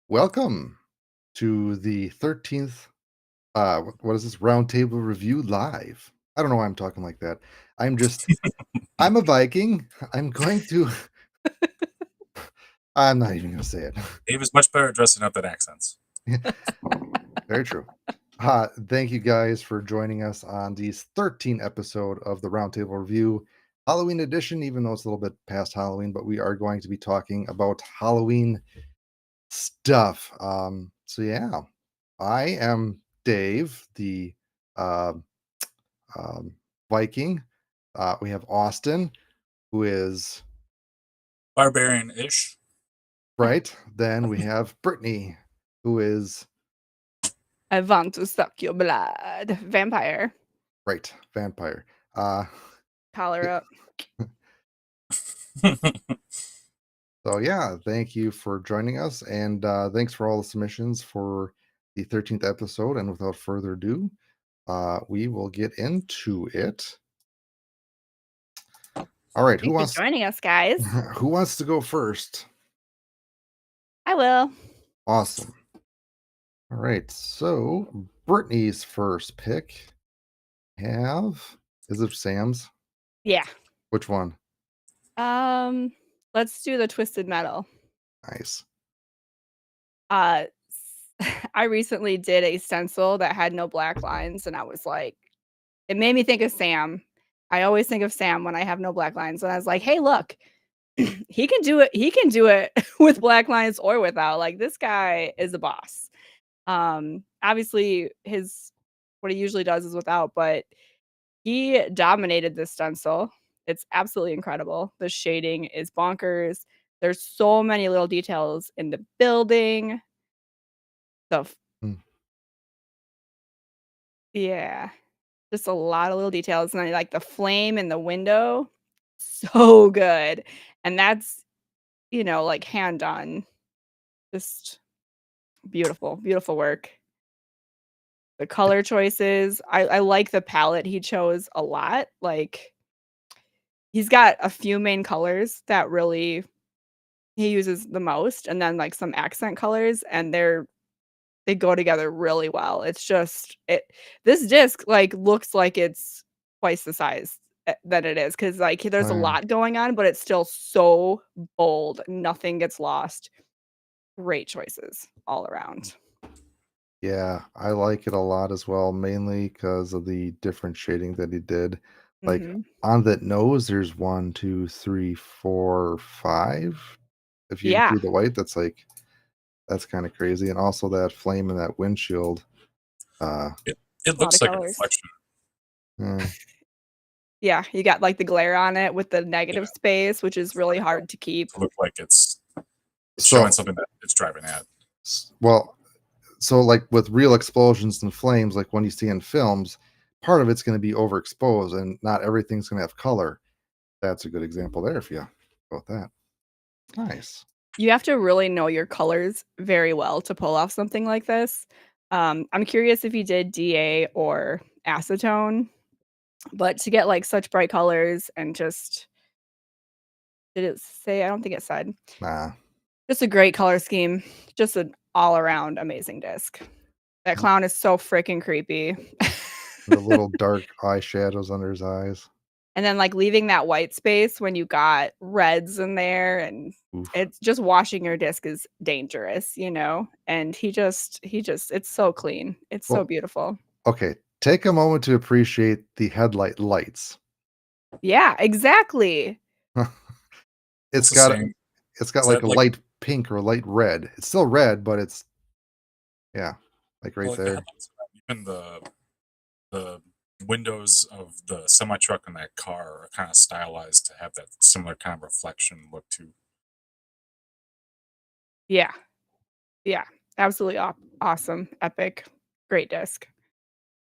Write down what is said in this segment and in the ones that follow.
Welcome to the 13th, what is this? Roundtable Review Live. I don't know why I'm talking like that. I'm a Viking. I'm going to, I'm not even going to say it. Dave is much better at dressing up than accents. Very true. Thank you guys for joining us on this 13th episode of the Roundtable Review Halloween edition, even though it's a little bit past Halloween, but we are going to be talking about Halloween stuff. So yeah, I am Dave, the uh, Viking. We have Austin, who is Barbarian-ish. right. Then we have Brittany, who is I want to suck your blood. Vampire. right. Vampire. Uh, Collar up. so yeah, thank you for joining us, and thanks for all the submissions for the 13th episode. And without further ado, we will get into it. All right, Thanks for joining us, guys. who wants to go first? I will. Awesome. All right, so Brittany's first pick is it Sam's? Yeah. Which one? Let's do the Twisted Metal. Nice. I recently did a stencil that had no black lines, and I was like, it made me think of Sam. I always think of Sam when I have no black lines, and I was like, hey, look, he can do it. He can do it with black lines or without. Like, this guy is a boss. Obviously what he usually does is without, but he dominated this stencil. It's absolutely incredible. The shading is bonkers. There's so many little details in the building. Yeah, just a lot of little details, and then like the flame in the window, so good. And that's, like hand done. Just beautiful, beautiful work. The color choices, I like the palette he chose a lot. Like, he's got a few main colors that really he uses the most, and then like some accent colors, and they go together really well. It's just this disc like looks like it's twice the size that it is, because like there's a lot going on, but it's still so bold. Nothing gets lost. Great choices all around. Yeah, I like it a lot as well, mainly because of the different shading that he did. Like on that nose, there's 1, 2, 3, 4, 5. If you include the white, that's kind of crazy. And also that flame in that windshield. It looks like a reflection. Yeah, you got like the glare on it with the negative space, which is really hard to keep. It looks like it's showing something that it's driving at. Well, so like with real explosions and flames, like when you see in films, part of it's going to be overexposed and not everything's going to have color. That's a good example there if you go with that. Nice. You have to really know your colors very well to pull off something like this. I'm curious if you did DA or acetone, but to get like such bright colors and just, did it say? I don't think it said. Nah. Just a great color scheme. Just an all around amazing disc. That clown is so freaking creepy. The little dark eyeshadows under his eyes. And then like leaving that white space when you got reds in there, and it's just washing your disc is dangerous, and he just it's so clean. It's so beautiful. Okay. Take a moment to appreciate the headlight lights. Yeah, exactly. It's got like a light pink or light red. It's still red, but it's like right there. Even the windows of the semi truck and that car are kind of stylized to have that similar kind of reflection look to. Yeah, absolutely awesome, epic, great disc.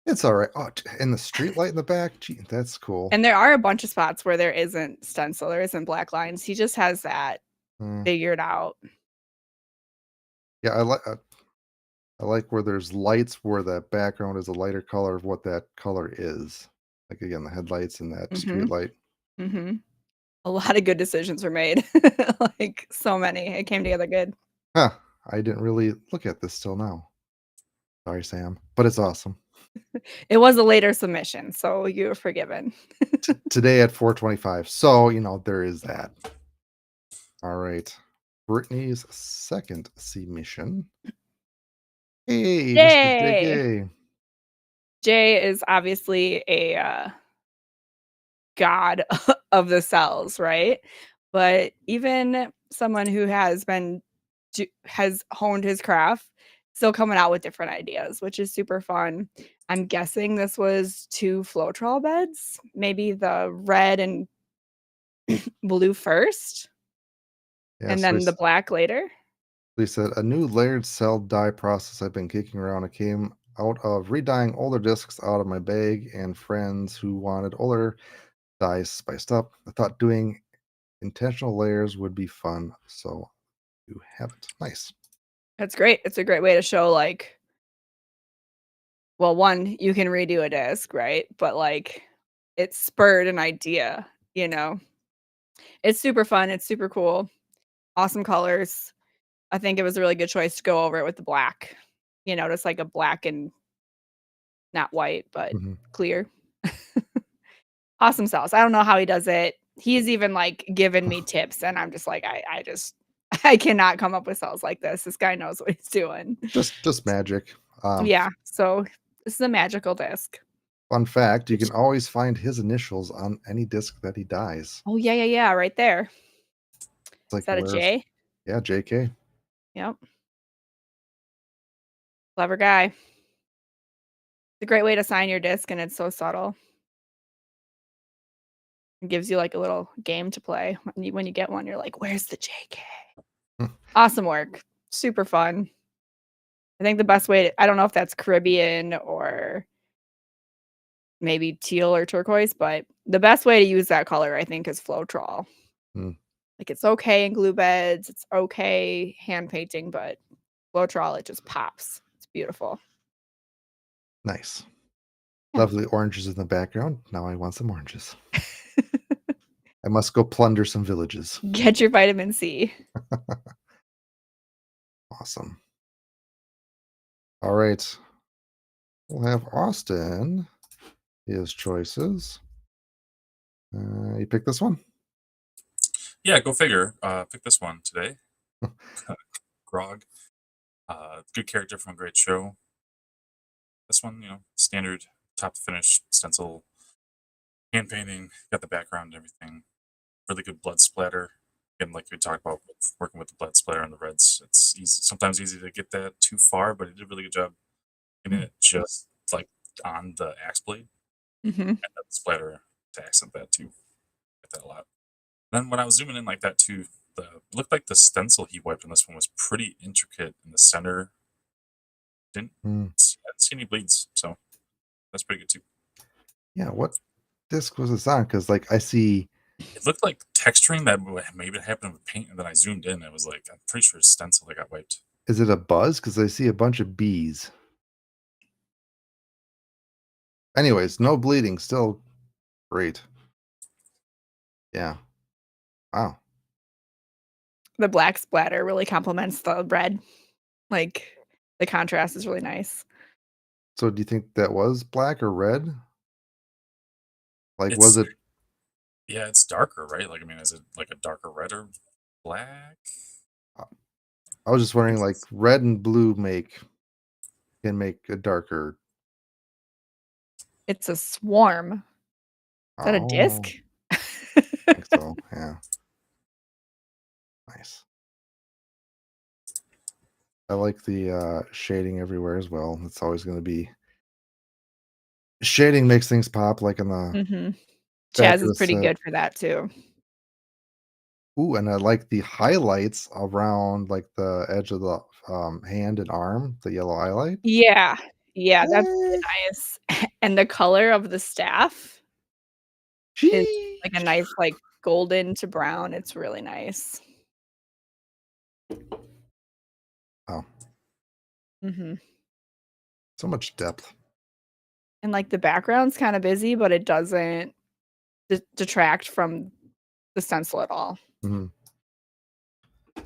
It's all right. Oh, and the street light in the back, gee, that's cool. And there are a bunch of spots where there isn't stencil, there isn't black lines. He just has that figured out. Yeah, I like where there's lights where that background is a lighter color of what that color is. Like again, the headlights and that street light. A lot of good decisions were made. Like so many. It came together good. Huh. I didn't really look at this till now. Sorry, Sam, but it's awesome. It was a later submission, so you're forgiven. Today at 4:25. So, there is that. All right. Brittany's second submission. Hey, Mr. Yay! JK. Jay is obviously a god of the cells, right? But even someone who has honed his craft, still coming out with different ideas, which is super fun. I'm guessing this was 2 Floetrol beds, maybe the red and blue first, Yeah, and so then the black later. he said, a new layered cell dye process I've been kicking around. It came out of redying older discs out of my bag and friends who wanted older dyes spiced up. I thought doing intentional layers would be fun, so you have it. Nice. That's great. It's a great way to show like, well, one, you can redo a disc, right? But like it spurred an idea, you know. It's super fun. It's super cool. Awesome colors. I think it was a really good choice to go over it with the black. Just like a black and not white, but Mhm. clear. Awesome sauce. I don't know how he does it. He's even like given me tips, and I'm just like, I just I cannot come up with cells like this. This guy knows what he's doing. Just magic. Yeah. So this is a magical disc. Fun fact, you Which, can always find his initials on any disc that he dyes. oh yeah, right there. It's like Is that a where's J? yeah, JK. Yep. Clever guy. It's a great way to sign your disc, and it's so subtle. It gives you like a little game to play. When you get one, you're like, where's the JK? Awesome work. Super fun. I think the best way I don't know if that's Caribbean or maybe teal or turquoise, but the best way to use that color, I think, is Floetrol. Mm, Like, it's okay in glue beds, it's okay hand painting, but Floetrol, it just pops. It's beautiful. nice. Yeah. Lovely oranges in the background. Now I want some oranges. I must go plunder some villages. Get your vitamin C. Awesome. All right. We'll have Austin. His choices. You pick this one? Yeah, go figure. Pick this one today. Grog. Good character from a great show. This one, standard top to finish stencil hand painting, got the background and everything. Really good blood splatter. And like we talked about with working with the blood splatter and the reds, it's sometimes easy to get that too far, but he did a really good job getting it just like on the axe blade Mhm. and the splatter to accent that too. Get that a lot. Then when I was zooming in like that too, looked like the stencil he wiped on this one was pretty intricate in the center. Didn't see any bleeds, so that's pretty good too. Yeah, what disc was this on? Because I see It looked like texturing that maybe it happened with paint, and then I zoomed in. It was like I'm pretty sure it's stencil that got wiped. is it a buzz? Because I see a bunch of bees. Anyways, no bleeding. Still great. Yeah. Wow. The black splatter really complements the red. Like, the contrast is really nice. So do you think that was black or red? Was It's it? yeah, it's darker, right? Like I mean, is it like a darker red or black? I was just wondering, red and blue can make a darker. It's a swarm. Is that a Oh, disc? I think so. Yeah. Nice. I like the shading everywhere as well. It's always going to be shading makes things pop, like in the Mhm. back Chaz of is the pretty set. good for that too. Ooh, and I like the highlights around the edge of the hand and arm, the yellow highlight. Yeah. Yeah, that's really Eh, nice. And the color of the staff is like a sheesh. nice, like, golden to brown. It's really nice. Oh, Mhm. so much depth. And, like, the background's kinda busy, but it doesn't detract from the stencil at all. Mhm.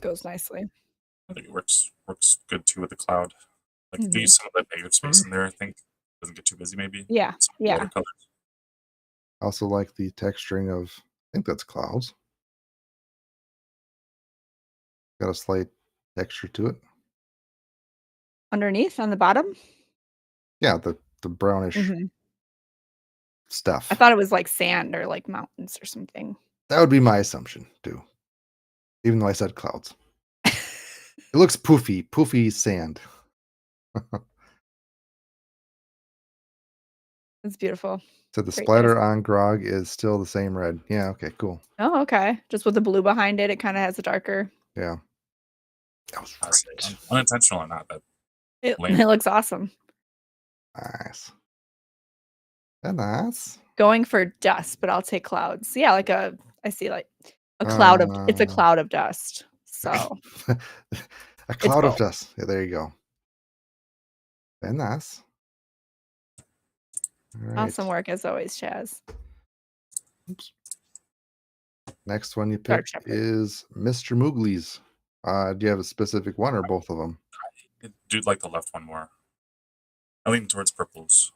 Goes nicely. I think it works. works good too with the cloud. Like leave some of that negative space in there. I think doesn't get too busy. Maybe Yeah, some of the yeah. watercolors. Also like the texturing of, I think that's clouds. Got a slight texture to it. Underneath on the bottom? Yeah, the brownish Mhm. I stuff. thought it was like sand or like mountains or something. That would be my assumption too. Even though I said clouds. It looks poofy sand. It's beautiful. So the Great choice. splatter on grog is still the same red. Yeah, okay, cool. Oh, okay. Just with the blue behind it, it kinda has a darker Yeah. That was I say right. unintentional or not, that it land. it looks awesome. Nice. And nice. Going for dust, but I'll take clouds. Yeah, like I see like a cloud of it's a cloud of dust. So, A it's cloud of both. dust. Yeah, there you go. Very nice. All right. Awesome work as always, Chaz. Oops. Next one you Dark picked Shepherd. is Mr. Moogly's. Do you have a specific one or both of them? I do like the left one more. I lean towards purples.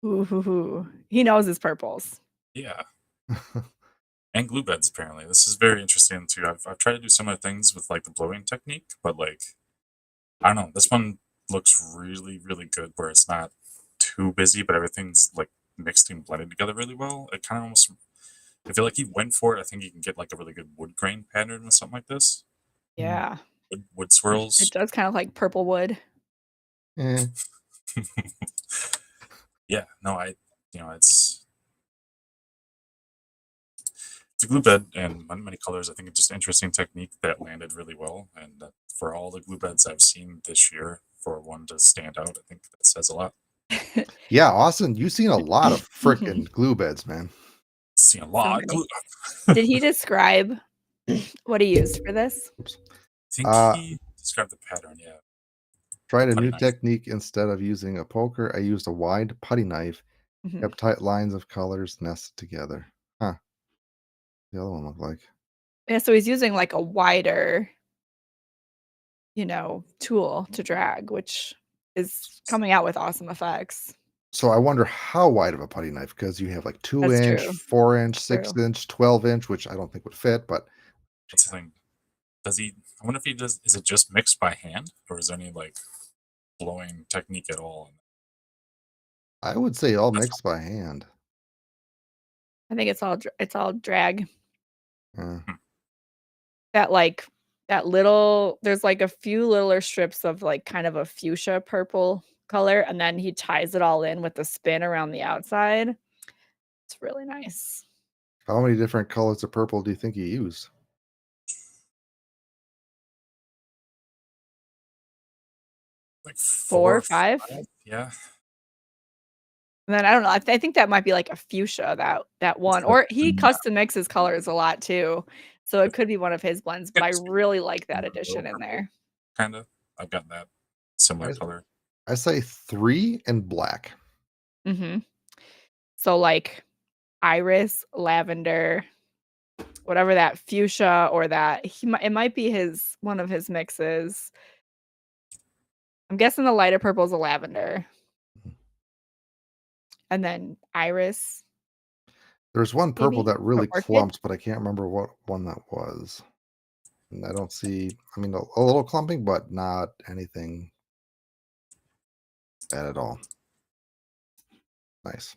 Ooh, he knows his purples. Yeah. And glue beds, apparently. This is very interesting too. I've tried to do similar things with like the blowing technique, but like I don't know. This one looks really, really good where it's not too busy, but everything's like mixed and blended together really well. It kind of almost I feel like he went for it. I think you can get like a really good wood grain pattern with something like this. Yeah. Wood It swirls. does kind of like purple wood. Eh, Yeah, no, it's a glue bed and many colors. I think it's just an interesting technique that landed really well. And for all the glue beds I've seen this year, for one to stand out, I think that says a lot. yeah, Austin, you've seen a lot of Mhm. frickin' glue beds, man. Seen a So lot. many. Did he describe what he used for this? Oops. I think he described the pattern. Yeah, Tried a putty new knife. technique instead of using a poker. I used a wide putty knife, Mhm. kept tight lines of colors nested together. Huh. The other one looked like. Yeah, so he's using like a wider, tool to drag, which is coming out with awesome effects. So I wonder how wide of a putty knife, because you have like 2 That's inch, true. 4 inch, That's 6 true. inch, 12 inch, which I don't think would fit, but That's the thing. Does he? I wonder if he does. Is it just mixed by hand, or is there any like blowing technique at all? I would say all That's mixed by hand. I think it's all drag. Uh, That like that little there's like a few littler strips of like kind of a fuchsia purple color, and then he ties it all in with the spin around the outside. It's really nice. how many different colors of purple do you think you used? like 4 4 or or 5? 5. Yeah. And then I don't know, I think that might be like a fuchsia, that one, Like, or he custom mixes colors a lot too, so it could be one of his blends, but I really like that addition in there. Kind of. I've got that similar I, color. I say 3 and black. Mhm. So, like, iris, lavender, whatever that fuchsia or that it might be his one of his mixes. I'm guessing the lighter purple is a lavender, and then iris, There's one purple maybe? that Or really orchid? clumps, but I can't remember what one that was. And I don't see, I mean, a little clumping, but not anything bad at all. Nice.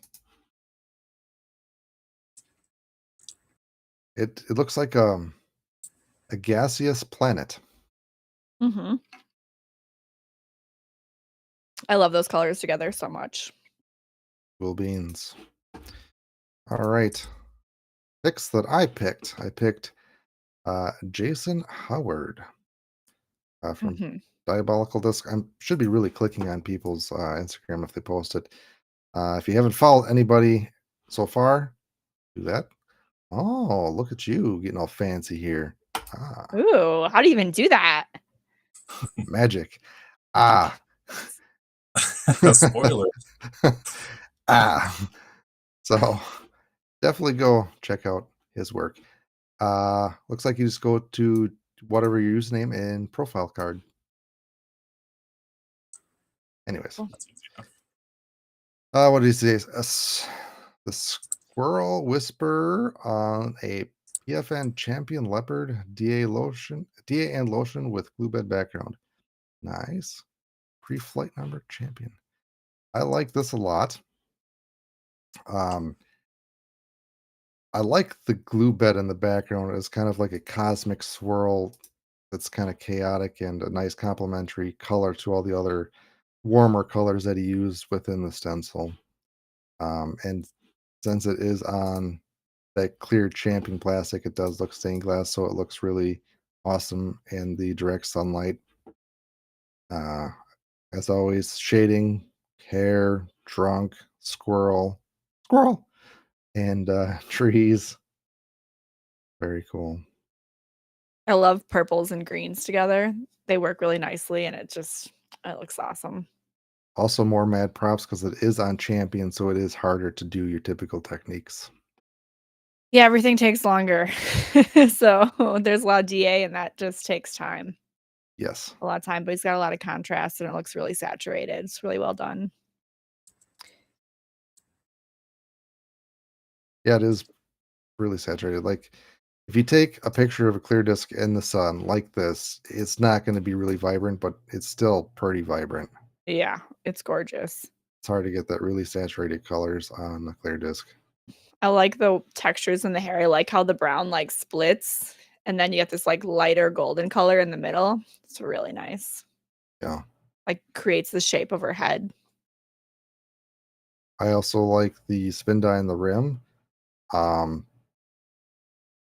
It looks like a gaseous planet. Mhm. I love those colors together so much. Cool beans. All right. Picks that I picked. I picked Jason Howard from Mhm. Diabolical Disc. I should be really clicking on people's Instagram if they post it. If you haven't followed anybody so far, do that. Oh, look at you getting all fancy here. Ah, Ooh, how do you even do that? magic. Ah. Spoiler. ah. So definitely go check out his work. Looks like you just go to whatever your username and profile card. Anyways, Cool. That's easy enough. what do you say? The Squirrel Whisperer on a PFN Champion Leopard DA and lotion with glue bed background. Nice. Pre-flight number champion. I like this a lot. I like the glue bed in the background. It's kind of like a cosmic swirl that's kind of chaotic and a nice complementary color to all the other warmer colors that he used within the stencil. And since it is on that clear champion plastic, it does look stained glass, so it looks really awesome in the direct sunlight. Uh, as always, shading, hair, trunk, squirrel, and trees. Very cool. I love purples and greens together. They work really nicely, and it looks awesome. Also, more mad props because it is on champion, so it is harder to do your typical techniques. Yeah, everything takes longer. So there's a lot of DA, and that just takes time. Yes. A lot of time, but he's got a lot of contrast, and it looks really saturated. It's really well done. Yeah, it is really saturated. Like, if you take a picture of a clear disc in the sun like this, it's not going to be really vibrant, but it's still pretty vibrant. Yeah, it's gorgeous. It's hard to get that really saturated colors on a clear disc. I like the textures in the hair. I like how the brown, like, splits, and then you get this, like, lighter golden color in the middle. It's really nice. Yeah. Like, creates the shape of her head. I also like the spin dye in the rim.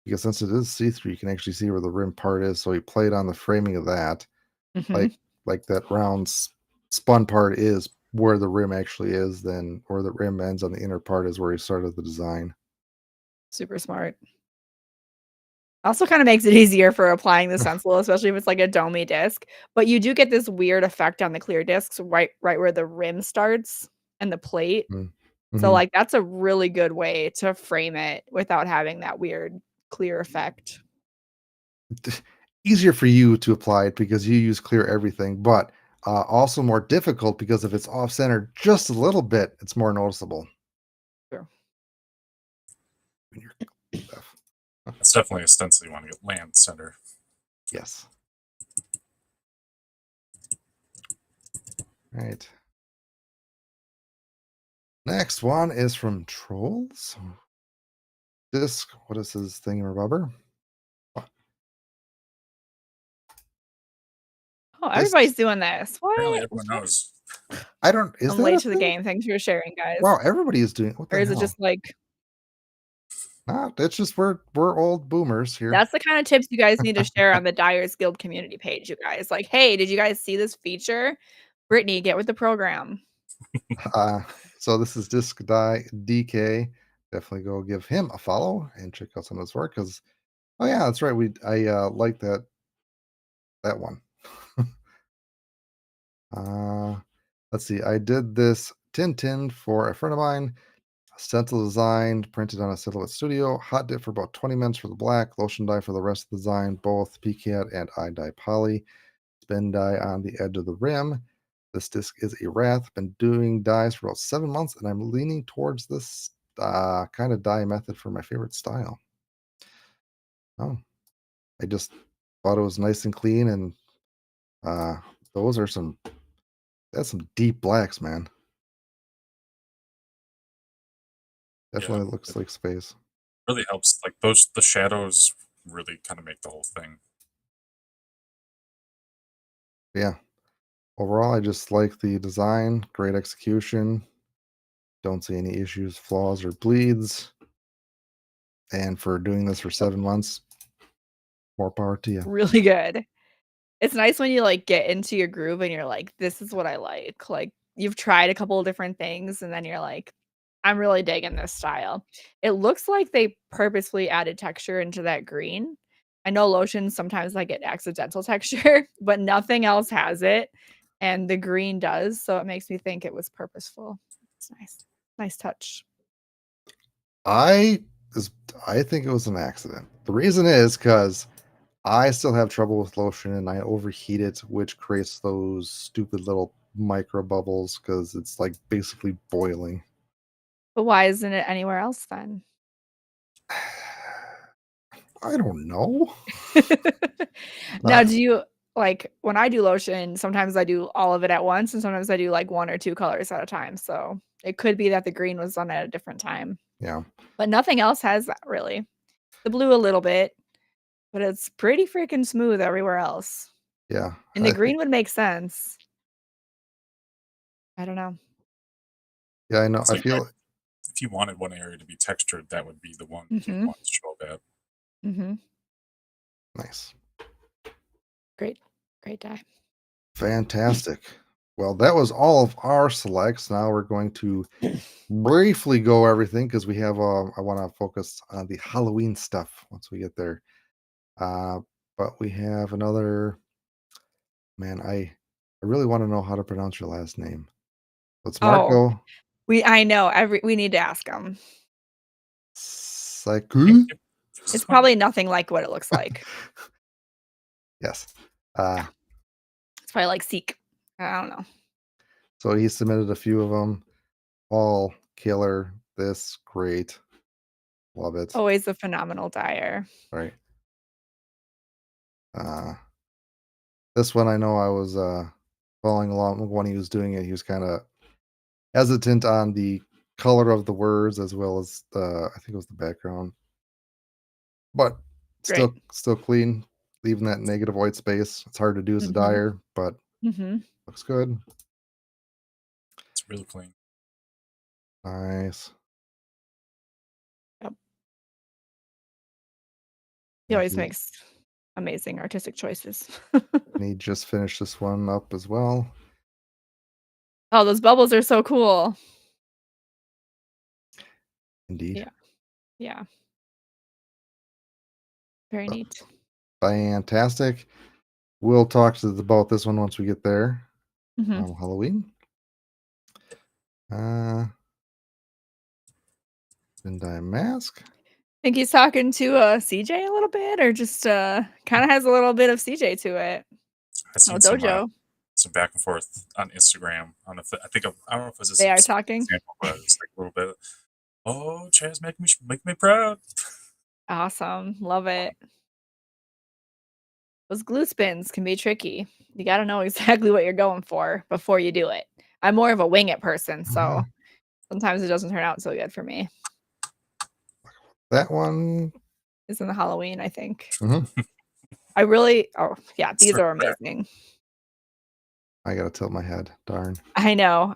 Because since it is see-through, you can actually see where the rim part is. So he played on the framing of that. Mhm. Like that round spun part is where the rim actually is, then where the rim ends on the inner part is where he started the design. Super smart. Also kinda makes it easier for applying the stencil, especially if it's like a domey disc, but you do get this weird effect on the clear discs right where the rim starts and the plate. Mm. So, Mhm. like, that's a really good way to frame it without having that weird clear effect. Easier for you to apply it because you use clear everything, but also more difficult because if it's off center just a little bit, it's more noticeable True. when you're stuff. It's definitely a stencil you want to get land center. Yes. Right. Next one is from Trolls. Disc. What is his thingamabobber? Oh, This. everybody's doing this. Apparently, What? everyone knows. I don't. Is I'm that late a to the thing? game. Thanks for sharing, guys. Wow, everybody is doing. What Or the is it hell? just like Nah, it's just we're old boomers here. that's the kind of tips you guys need to share on the Dyers Guild community page, you guys. Like, "Hey, did you guys see this feature? Brittany, get with the program." Uh, so this is Disc Die DK. Definitely go give him a follow and check out some of his work because oh yeah, that's right. I like that one. uh, let's see. I did this Tintin for a friend of mine. Stencil designed, printed on a Silhouette Studio. Hot dip for about 20 minutes for the black. Lotion dye for the rest of the design. Both PCAT and I dye poly. Spin dye on the edge of the rim. This disc is a Wrath. Been doing dyes for about 7 months, and I'm leaning towards this kind of dye method for my favorite style. Oh, I just thought it was nice and clean, and uh, those are that's some deep blacks, man. Yeah, Definitely looks it like space. really helps. Like the shadows really kind of make the whole thing. Yeah. Overall, I just like the design, great execution. Don't see any issues, flaws, or bleeds. And for doing this for Yep. 7 months, more power to you. Really good. It's nice when you, like, get into your groove and you're like, "This is what I like." Like, you've tried a couple of different things, and then you're like, "I'm really digging this style." It looks like they purposefully added texture into that green. I know lotions sometimes, like, get accidental texture, but nothing else has it, and the green does, so it makes me think it was purposeful. It's nice. Nice touch. I is I think it was an accident. The reason is because I still have trouble with lotion, and I overheat it, which creates those stupid little micro bubbles because it's like basically boiling. But why isn't it anywhere else then? I don't know. Now, Uh, do you like when I do lotion, sometimes I do all of it at once, and sometimes I do like 1 or 2 colors at a time. So it could be that the green was done at a different time, yeah, but nothing else has that really. The blue a little bit, but it's pretty freaking smooth everywhere else. yeah. And the I think green would make sense. I don't know. yeah, I know. It's I like feel if you wanted one area to be textured, that would be the one you'd Mhm. want to show up at. Mhm. nice. Great. Great dye. Fantastic. Well, that was all of our selects. Now we're going to briefly go everything because we have I want to focus on the Halloween stuff once we get there. Uh but we have another man, I really want to know how to pronounce your last name. So it's Oh, Marco I know, we need to ask him. Thank Saku. you. This is It's fun. probably nothing like what it looks like. Yes. Yeah. It's probably like Seek. I don't know. So he submitted a few of them, all killer. This great, love it. Always a phenomenal dyer. Right. Uh, this one I know I was following along when he was doing it. He was kind of hesitant on the color of the words as well as the I think it was the background, but Great. still clean, leaving that negative white space. It's hard to do as a Mhm. dyer, but Mhm. looks good. It's really clean. Nice. Yep. He And always makes amazing artistic choices. he just finished this one up as well. Oh, those bubbles are so cool. Indeed. Yeah. Yeah. Very But neat. fantastic. We'll talk about this one once we get there Mhm. on Halloween. Uh, and dye mask. Think he's talking to, CJ a little bit or just, kinda has a little bit of CJ to it. I've Oh, seen Dojo. some back and forth on Instagram. On I don't know if it was a They are specific talking? example, but it's like a little bit. Oh, Chaz, make me proud. Awesome. Love it. Those glue spins can be tricky. You gotta know exactly what you're going for before you do it. I'm more of a wing it person, Oh, yeah. so sometimes it doesn't turn out so good for me. That one. It's in the Halloween, I think. Mhm. I really yeah, these are Circle back. amazing. I gotta tilt my head. Darn. I know,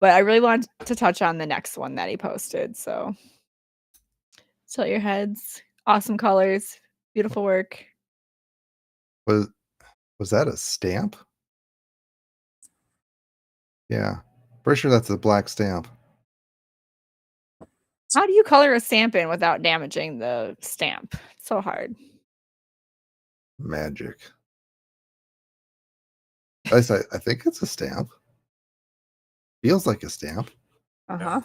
but I really want to touch on the next one that he posted, so tilt your heads. Awesome colors, beautiful work. Was was that a stamp? Yeah. Pretty sure that's a black stamp. How do you color a stamp in without damaging the stamp? It's so hard. Magic. I think it's a stamp. Feels like a stamp. Uh-huh. Yeah.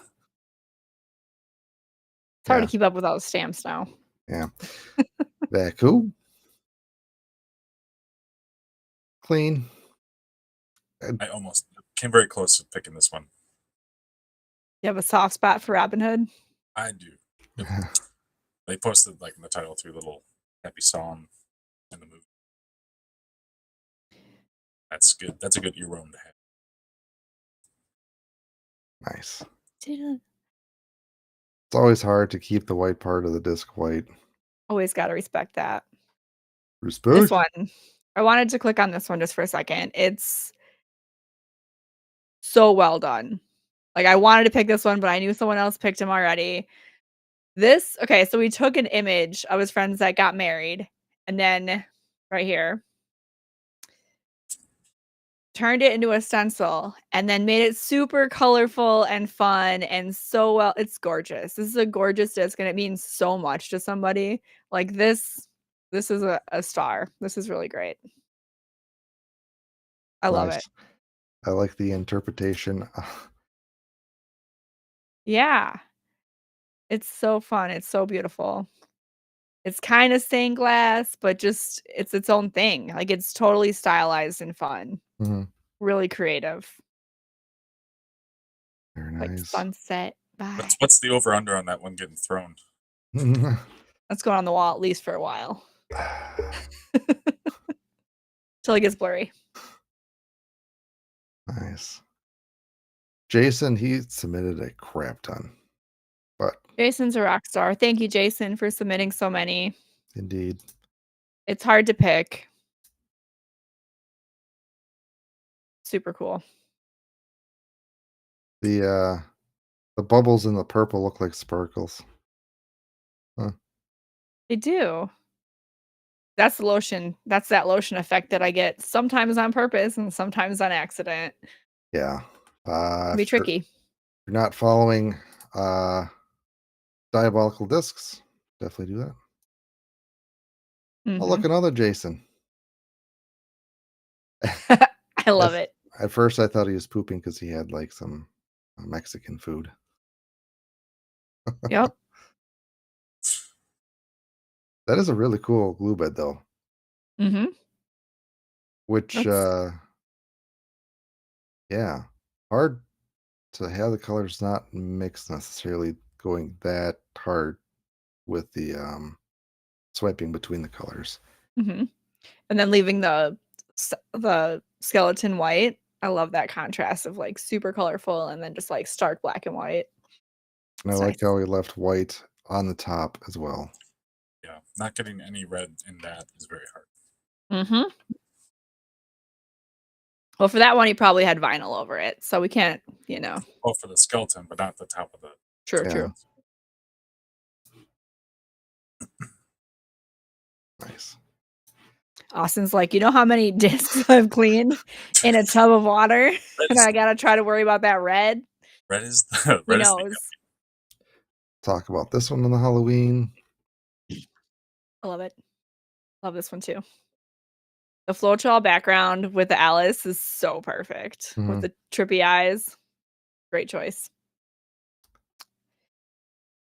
It's hard to Yeah. keep up with all the stamps now. Yeah. Very cool. Clean. Uh, I almost came very close to picking this one. You have a soft spot for Robin Hood? I do. Yep. They posted like in the title 3 little happy song in the movie. That's good. That's a good earworm to have. Nice. Yeah. It's always hard to keep the white part of the disc white. Always gotta respect that. This Respect. one, I wanted to click on this one just for a second. It's so well done. Like, I wanted to pick this one, but I knew someone else picked him already. This okay, so we took an image of his friends that got married, and then right here, turned it into a stencil, and then made it super colorful and fun and so well it's gorgeous. This is a gorgeous disc, and it means so much to somebody. Like, this is a star. This is really great. I love Nice. it. I like the interpretation. Yeah. It's so fun. It's so beautiful. It's kind of stained glass, but just it's its own thing. Like it's totally stylized and fun. Mhm. Really creative. Very Like nice. sunset vibe. What's the over under on that one getting thrown? That's going on the wall at least for a while. Till it gets blurry. Nice. Jason, he submitted a crap ton, but Jason's a rock star. Thank you, Jason, for submitting so many. indeed. It's hard to pick. Super cool. The bubbles in the purple look like sparkles. They do. That's the lotion. That's that lotion effect that I get sometimes on purpose and sometimes on accident. Yeah. Can be If you're tricky. not following Diabolical Discs, definitely do that. Oh, look, Mhm. another Jason. I love it. At first, I thought he was pooping because he had like some Mexican food. Yep. That is a really cool glue bed, though. Mhm. Which, That's yeah, hard to have the colors not mix necessarily going that hard with the swiping between the colors. mhm. And then leaving the skeleton white. I love that contrast of like super colorful and then just like stark black and white. And I It's like nice. how he left white on the top as well. Yeah, not getting any red in that is very hard. Mhm. Well, for that one, he probably had vinyl over it, so we can't, Well, for the skeleton, but not the top of the. True, Yeah. true. Nice. Austin's like, "You know how many discs I've cleaned in a tub of water, Red and is, I gotta try to worry about that red?" red is the He red is the knows. Talk about this one on the Halloween. I love it. Love this one too. The Floetrol background with the Alice is so perfect with Mhm. the trippy eyes. Great choice.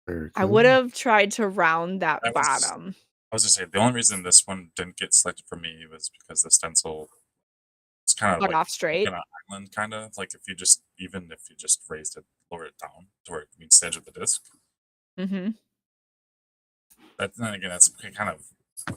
Very I cool. would've tried to round that I bottom. was gonna say the only reason this one didn't get selected for me was because the stencil is kind of Cut like off straight. an island, kind of like if you just raised it, lower it down to where it meets the edge of the disc. Mhm. Then again, that's kind of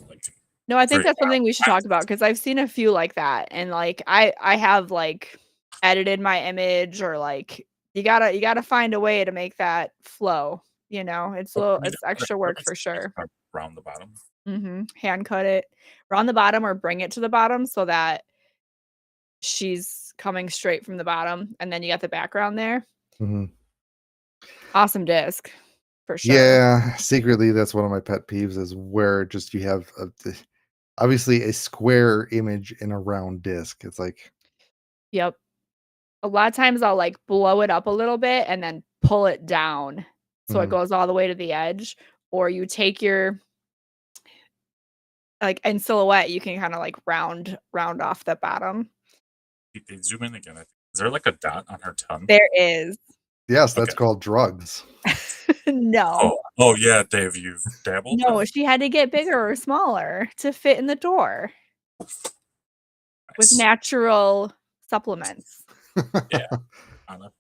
like No, I think very that's something we should talk about because I've seen a few like that, and, like, I have, like, edited my image or, like, you gotta find a way to make that flow, you know? It's extra work for sure. round the bottom. Mhm. Hand cut it, round the bottom or bring it to the bottom so that she's coming straight from the bottom, and then you got the background there. Mhm. Awesome disc, for sure. Yeah, secretly, that's one of my pet peeves is where just you have obviously a square image in a round disc. It's like, Yep. A lot of times I'll, like, blow it up a little bit and then pull it down so it mhm, goes all the way to the edge, or you take your like, in silhouette, you can kinda, like, round off the bottom. They zoom in again. Is there like a dot on her tongue? There is. yes, Okay. that's called drugs. No. Oh yeah, Dave, you've dabbled. No, she had to get bigger or smaller to fit in the door with Nice. natural supplements Yeah. On a,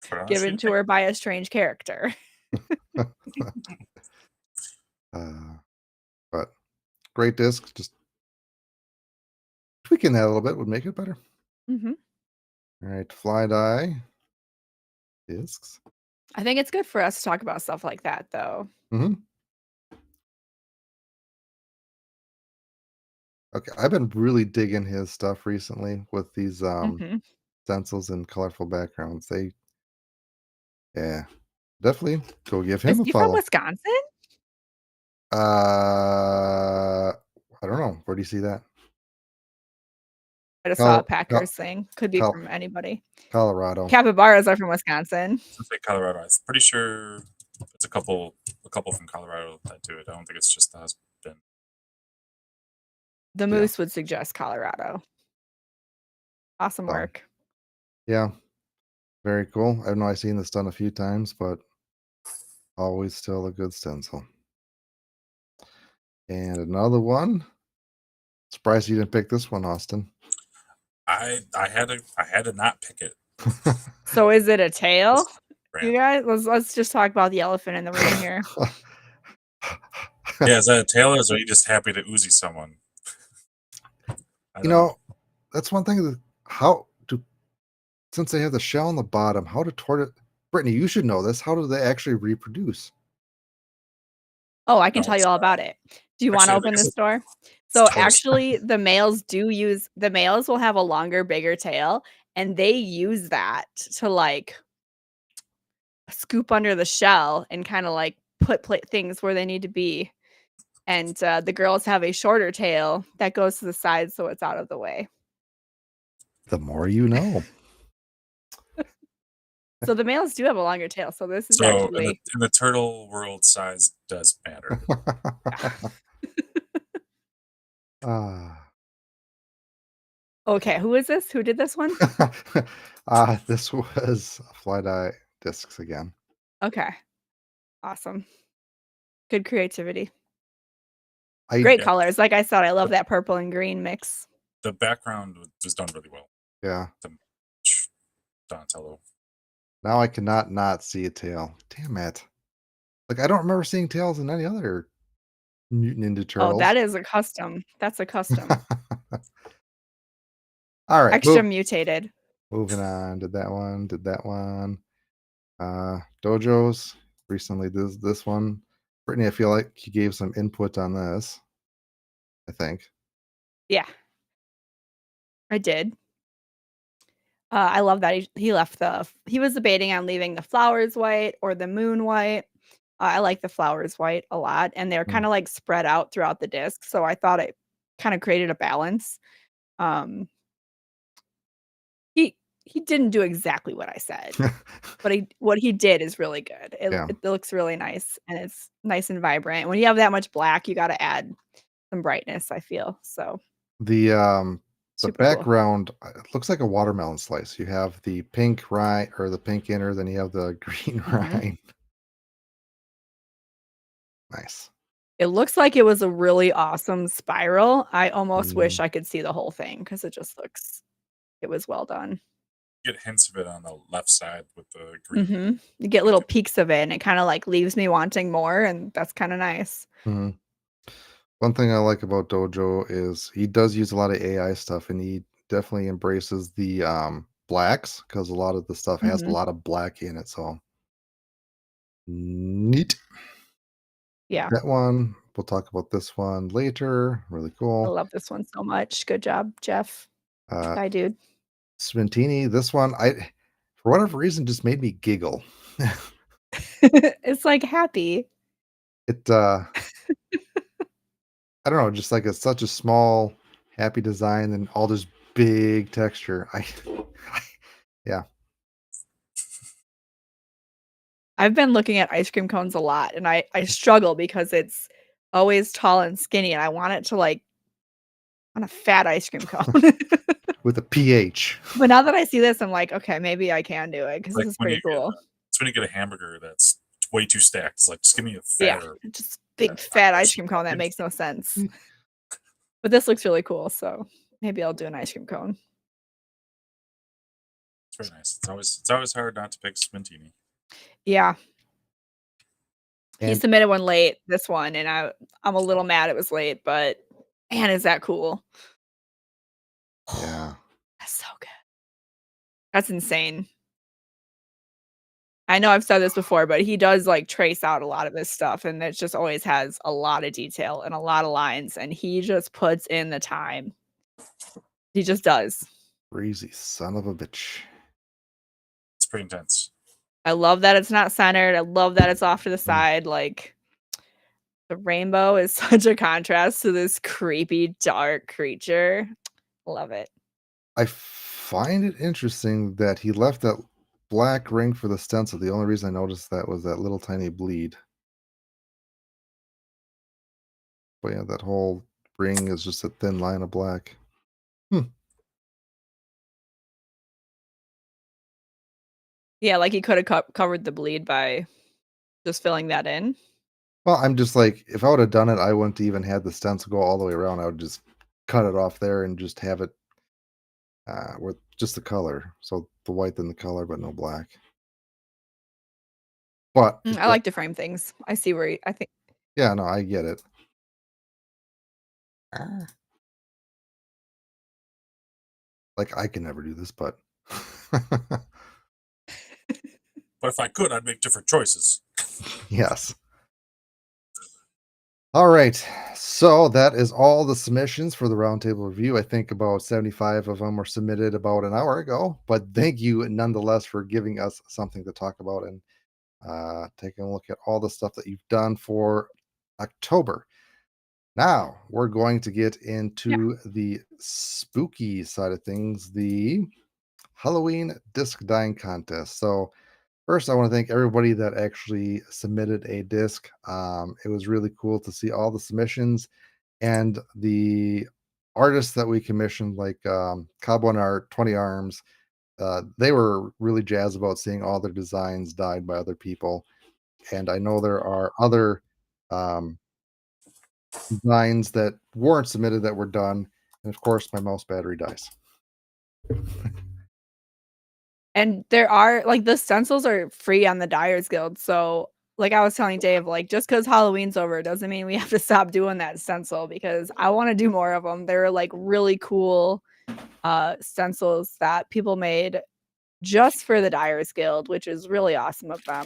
put on a given sheet to of her by a strange character. Uh, but great disc. Just tweaking that a little bit would make it better. Mhm. All right, fly dye discs. I think it's good for us to talk about stuff like that, though. Mhm. Okay, I've been really digging his stuff recently with these Mhm. stencils and colorful backgrounds. Yeah, definitely go give Is him a he from follow. Wisconsin? I don't know. Where do you see that? I just saw a Col- Col- Packers thing. Could be Col- from anybody. Colorado. Capybaras are from Wisconsin. Since say Colorado, I'm pretty sure it's a couple from Colorado that do it. I don't think it's just the husband. The Yeah. moose would suggest Colorado. Awesome So, work. yeah, very cool. I know I've seen this done a few times, but always still a good stencil. And another one. Surprised you didn't pick this one, Austin. I had to not pick it. So is it a tail? You Brand. guys, let's just talk about the elephant in the room here. Yeah, is that a tail, or are you just happy to Uzi someone? I You don't know. know, that's one thing that how do since they have the shell on the bottom, how do tortoise Brittany, you should know this. How do they actually reproduce? Oh, I can No, tell it's you all about it. Do you wanna actually, I open guess this door? it's So, toast. actually, the males will have a longer, bigger tail, and they use that to, like, scoop under the shell and kinda, like, put things where they need to be, and, the girls have a shorter tail that goes to the side so it's out of the way. The more you know. So, the males do have a longer tail, so this is So actually in the turtle world, size does matter. Ah. Okay, who is this? Who did this one? This was Fly Dye discs again. Okay, awesome. Good creativity. I Great Yeah, colors, like I said, I love the, that purple and green mix. the background was done really well. yeah. The Donatello. Now I cannot not see a tail. Damn it. Like I don't remember seeing tails in any other Mutant Ninja Oh, Turtles. that is a custom. That's a custom. All right, Extra mutated. moving on. Did that one, did that one. Dojos. Recently this one. Brittany, I feel like you gave some input on this, I think. Yeah, I did. I love that he left he was debating on leaving the flowers white or the moon white. I like the flowers white a lot, and they're Mm. kinda, like, spread out throughout the disc, so I thought it kinda created a balance. Um, he didn't do exactly what I said, but what he did is really good. It Yeah. it looks really nice, and it's nice and vibrant. When you have that much black, you gotta add some brightness, I feel, so The super cool. background it looks like a watermelon slice. You have the pink rind or the pink inner, then you have the green Mhm. rind. Nice. It looks like it was a really awesome spiral. I almost wish Mm. I could see the whole thing because it was well done. Get hints of it on the left side with the green. Mhm. You get Pink little peeks of it, and it kinda, like, leaves me wanting more, and that's kinda nice. Mhm. One thing I like about Dojo is he does use a lot of AI stuff, and he definitely embraces the blacks because a lot of the stuff has a Mhm. lot of black in it. So neat. Yeah. That one. We'll talk about this one later. Really I cool. love this one so much. Good job, Jeff. Uh Bye, dude. Sventini, this one I for whatever reason just made me giggle. It's, like, happy. It I don't know, just like it's such a small, happy design and all this big texture. Yeah. I've been looking at ice cream cones a lot, and I struggle because it's always tall and skinny, and I want it to, like want a fat ice cream cone. With a PH. But now that I see this, I'm like, "Okay, maybe I can do it because Like this is pretty cool." it's when you get a hamburger that's way too stacked. It's like just give me a Yeah, fatter just big fat fat ice ice cream cream cone that cone. makes no sense. But this looks really cool, so maybe I'll do an ice cream cone. It's very nice. It's always hard not to pick Spintini. Yeah, he And submitted one late, this one, and I'm a little mad it was late, but man, is that cool. yeah. That's so good. That's insane. I know I've said this before, but he does, like, trace out a lot of his stuff, and it just always has a lot of detail and a lot of lines, and he just puts in the time. He just does. Crazy son of a bitch. It's pretty intense. I love that it's not centered, I love that it's off to the Mm. side, like, the rainbow is such a contrast to this creepy, dark creature. Love it. I find it interesting that he left that black ring for the stencil. The only reason I noticed that was that little tiny bleed. But yeah, that whole ring is just a thin line of black. Hmm. Yeah, like, he coulda covered the bleed by just filling that in. Well, I'm just like, if I would have done it, I wouldn't even had the stencil go all the way around. I would just cut it off there and just have it with just the color. So the white and the color, but no black. But I like to frame things. I see where I think. yeah, no, I get it. Ah. Like I can never do this, but But if I could, I'd make different choices. yes. All right. So that is all the submissions for the roundtable review. I think about 75 of them were submitted about an hour ago, but thank you nonetheless for giving us something to talk about and taking a look at all the stuff that you've done for October. Now we're going to get into the spooky side of things, the Halloween disc dyeing contest. So first, I want to thank everybody that actually submitted a disc. It was really cool to see all the submissions and the artists that we commissioned, like Cabo and Art, 20 Arms. They were really jazzed about seeing all their designs dyed by other people. And I know there are other um, designs that weren't submitted that were done. And of course, my mouse battery dies. And there are like the stencils are free on the Dyers Guild. So like I was telling Dave, like just because Halloween's over doesn't mean we have to stop doing that stencil because I want to do more of them. They're like really cool stencils that people made just for the Dyers Guild, which is really awesome of them.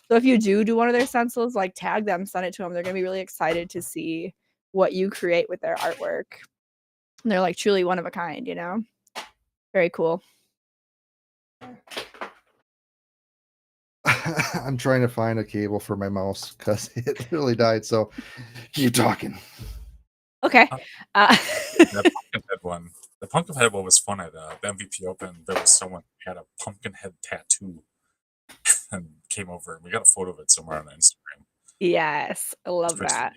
So if you do one of their stencils, like tag them, send it to them. They're gonna be really excited to see what you create with their artwork. And they're like truly one of a kind, you know? Very cool. I'm trying to find a cable for my mouse because it really died. So keep talking. Okay. That Pumpkinhead one. The Pumpkinhead one was fun at the MVP Open. There was someone who had a Pumpkinhead tattoo and came over, and we got a photo of it somewhere on Instagram. Yes, I love pretty that.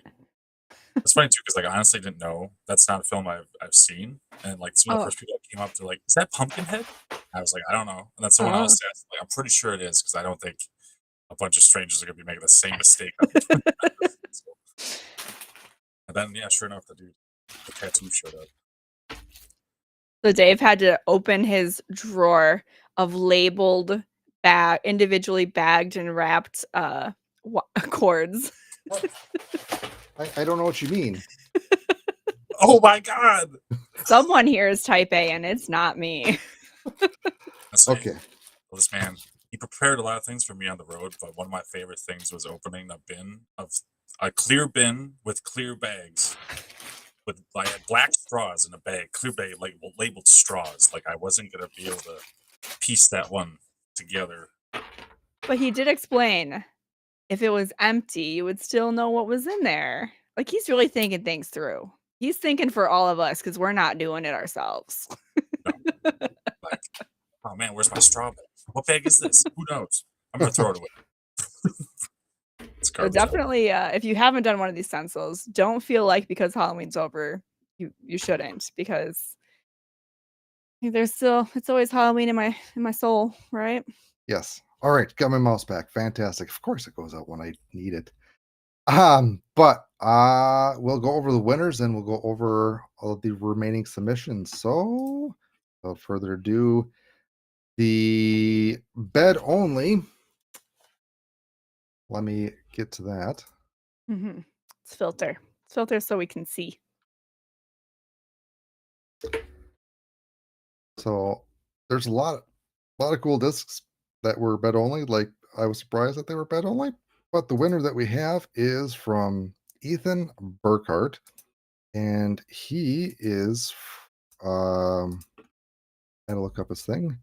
It's funny too because like I honestly didn't know that's not a film I've seen, and like some of the Oh, first people that came up, they're like, "Is that Pumpkinhead?" I was like, "I don't know," and then someone oh. else said, like, "I'm pretty sure it is," because I don't think a bunch of strangers are gonna be making the same mistake. And then yeah, sure enough, the tattoo showed up. So Dave had to open his drawer of labeled individually bagged and wrapped cords. I don't know what you mean. Oh my god! Someone here is type A and it's not me. Okay. Well, this man, he prepared a lot of things for me on the road, but one of my favorite things was opening a clear bin with clear bags. I had black straws in a bag, clear bag, labeled straws. Like I wasn't gonna be able to piece that one together. But he did explain if it was empty, you would still know what was in there. Like he's really thinking things through. He's thinking for all of us because we're not doing it ourselves. No. Like, oh man, where's my straw bag? What bag is this? Who knows? I'm gonna throw it away. It's So garbage. definitely, if you haven't done one of these stencils, don't feel like because Halloween's over, you shouldn't because it's always Halloween in my soul, right? Yes. All right. Got my mouse back. Fantastic. Of course it goes out when I need it. But we'll go over the winners and we'll go over all of the remaining submissions. So without further ado, the bed only. Let me get to that. Mm-hmm. It's filter. It's filter so we can see. So there's a lot of cool discs that were bed only. Like I was surprised that they were bed only. But the winner that we have is from Ethan Burkhart, and he is I had to look up his thing.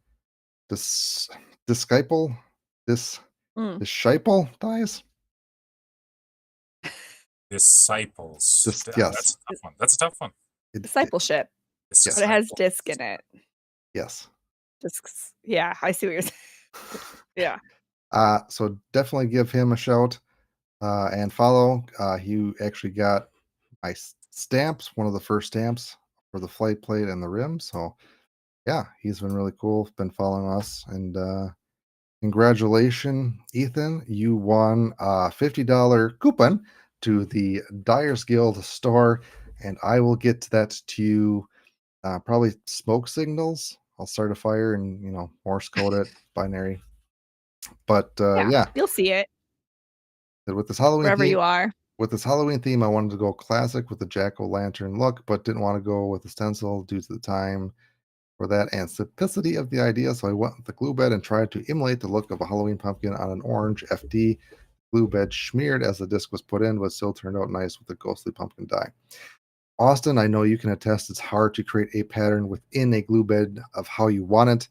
This disciple, this disciple dies. Disciples. Yes. That's a tough one. That's a tough one. Discipleship, but it has disc in it. Yes. Discs. Yeah, I see what you're saying. Yeah. So definitely give him a shout and follow. He actually got my stamps, one of the first stamps for the flight plate and the rim. So yeah, he's been really cool. Been following us, and Congratulations, Ethan. You won a $50 coupon to the Dyers Guild store, and I will get that to you. Probably smoke signals. I'll start a fire and Morse code it, binary. But Yeah, yeah, you'll see it with this Halloween wherever theme, you are. I wanted to go classic with the jack-o'-lantern look, but didn't want to go with the stencil due to the time for that and simplicity of the idea. So I went with the glue bed and tried to emulate the look of a Halloween pumpkin on an orange FD. Glue bed smeared as the disc was put in, but still turned out nice with the ghostly pumpkin dye. Austin, I know you can attest it's hard to create a pattern within a glue bed of how you want it.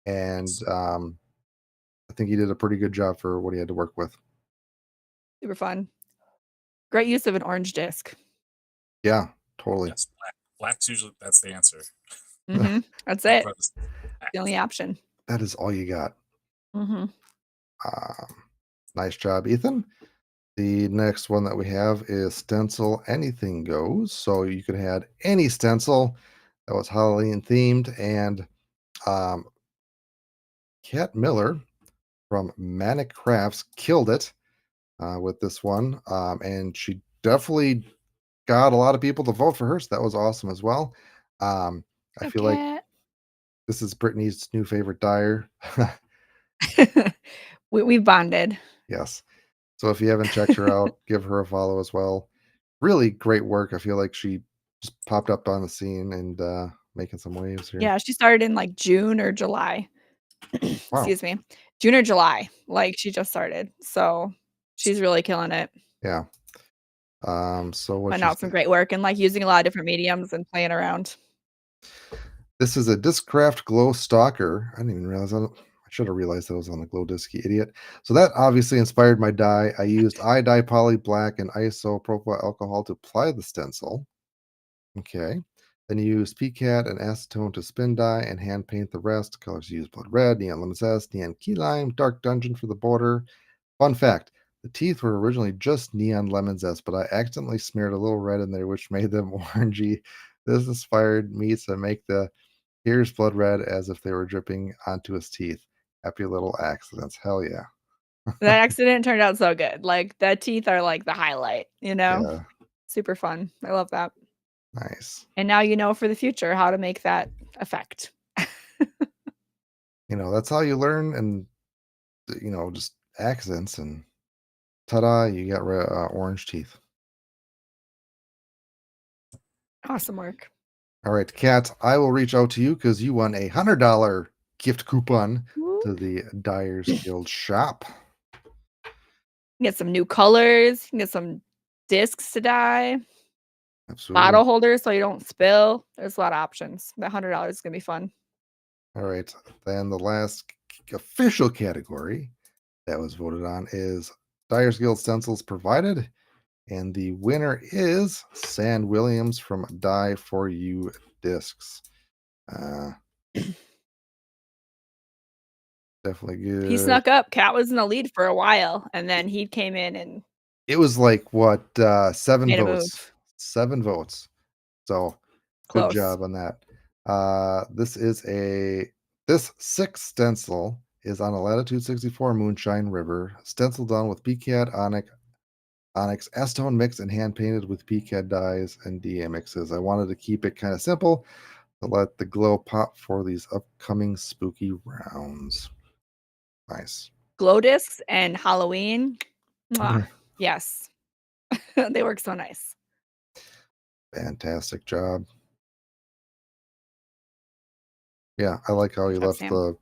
And I think he did a pretty good job for what he had to work with. Super fun. Great use of an orange disc. Yeah, totally. Yes, black's usually that's the answer. That's Black it. brothers. The only option. That is all you got. Mhm. Nice job, Ethan. The next one that we have is stencil anything goes. So you could have any stencil that was Halloween themed. And um, Kat Miller from Manic Crafts killed it with this one. And she definitely got a lot of people to vote for her. So that was awesome as well. I feel like Okay. this is Brittany's new favorite dyer. We bonded. Yes. So if you haven't checked her out, give her a follow as well. Really great work. I feel like she just popped up on the scene and making some waves here. Yeah, she started in, like, June or July. Wow. Excuse me. June or July, like, she just started, so she's really killing it. Yeah. So what Putting you out some great work and, like, using a lot of different mediums and playing around. This is a Discraft Glow Stalker. I didn't even realize that. I should have realized that was on the glow disc, you idiot. So that obviously inspired my dye. I used iDye Poly Black and isopropyl alcohol to apply the stencil. Okay. Then you use PCAT and acetone to spin dye and hand paint the rest. Colors used blood red, neon lemon zest, neon key lime, dark dungeon for the border. Fun fact, the teeth were originally just neon lemon zest, but I accidentally smeared a little red in there, which made them orangey. This inspired me to make the ears blood red as if they were dripping onto his teeth. Happy little accidents. Hell yeah. That accident turned out so good, like, the teeth are, like, the highlight, you know? Yeah. Super fun. I love that. Nice. And now you know for the future how to make that effect. That's how you learn and, just accidents and ta-da, you got orange teeth. Awesome work. All right, Kat, I will reach out to you because you won a $100 gift coupon Woo. to the Dyers Guild shop. Get some new colors, you can get some discs to dye, Absolutely. bottle holders so you don't spill. There's a lot of options. That $100 is gonna be fun. All right. Then the last official category that was voted on is Dyers Guild stencils provided. And the winner is Sand Williams from Die For You Discs. Uh, definitely He good. snuck up. Cat was in the lead for a while, and then he came in and It was like what 7 made a votes. move. 7 votes. So good Close. job on that. This 6 stencil is on a Latitude 64 Moonshine River, stencil done with PCAD Onyx acetone mix and hand painted with PCAD dyes and DA mixes. I wanted to keep it kind of simple to let the glow pop for these upcoming spooky rounds. Nice. Glow discs and Halloween. Mwah. Yes. They work so nice. Fantastic job. Yeah, I like how you Job, left Sam.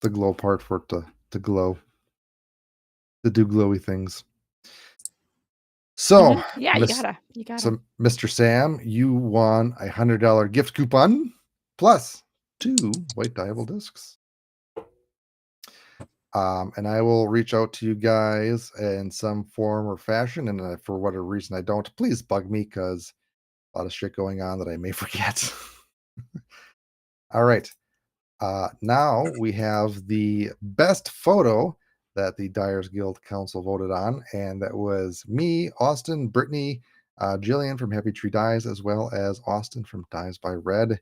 the glow part for it to glow. To do glowy things. So, Yeah, you gotta. Mr. Sam, you won a $100 gift coupon plus 2 white dyeable discs. And I will reach out to you guys in some form or fashion. And for whatever reason I don't, please bug me because a lot of shit going on that I may forget. All right. Now we have the best photo that the Dyers Guild Council voted on, and that was me, Austin, Brittany, Jillian from Happy Tree Dyes, as well as Austin from Dyes by Red.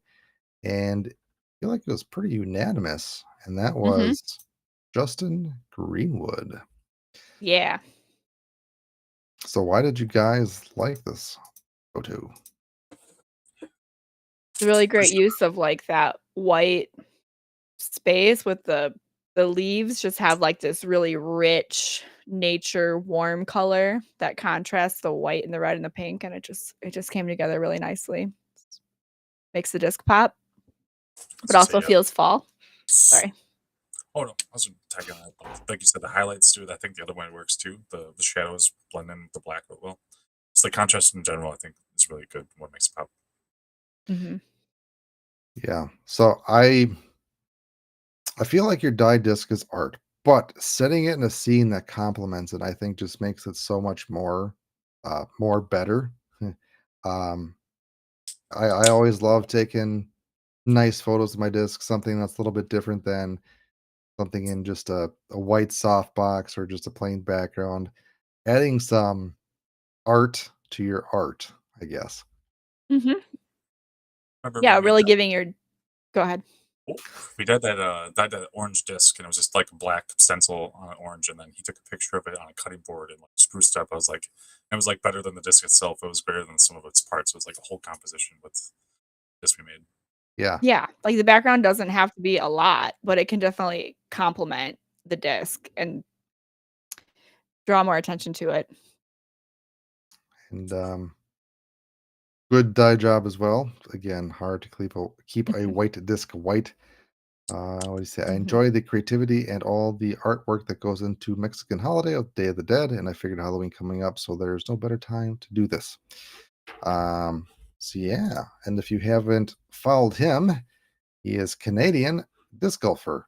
And I feel like it was pretty unanimous, and that was Justin Greenwood. Yeah. So why did you guys like this photo? It's a really For great sure. use of like that white space with the leaves just have like this really rich nature warm color that contrasts the white and the red and the pink, and it just came together really nicely. Makes the disc pop, I was but gonna say, also yeah. feels fall. Sorry. Oh no, I was tagging on that. Like you said, the highlights too. I think the other one works too. The shadows blend in with the black real well. It's the contrast in general. I think is really good. What makes it pop. Mhm. Yeah. So I feel like your dye disc is art, but setting it in a scene that complements it, I think just makes it so much more better. um I always love taking nice photos of my disc, something that's a little bit different than something in just a white soft box or just a plain background. Adding some art to your art, I guess. Mhm. Remember we Yeah, made really giving your go ahead. oh, we dyed that orange disc, and it was just like a black stencil on an orange, and then he took a picture of it on a cutting board and like spruced up. I was like, it was like better than the disc itself. It was better than some of its parts. It was like a whole composition with this we made. Yeah. Yeah, like the background doesn't have to be a lot, but it can definitely complement the disc and draw more attention to it. And good dye job as well. Again, hard to keep a white disc white. What do you say? I Mhm. enjoy the creativity and all the artwork that goes into Mexican holiday of Day of the Dead, and I figured Halloween coming up, so there's no better time to do this. Um, so yeah, and if you haven't followed him, he is Canadian disc golfer.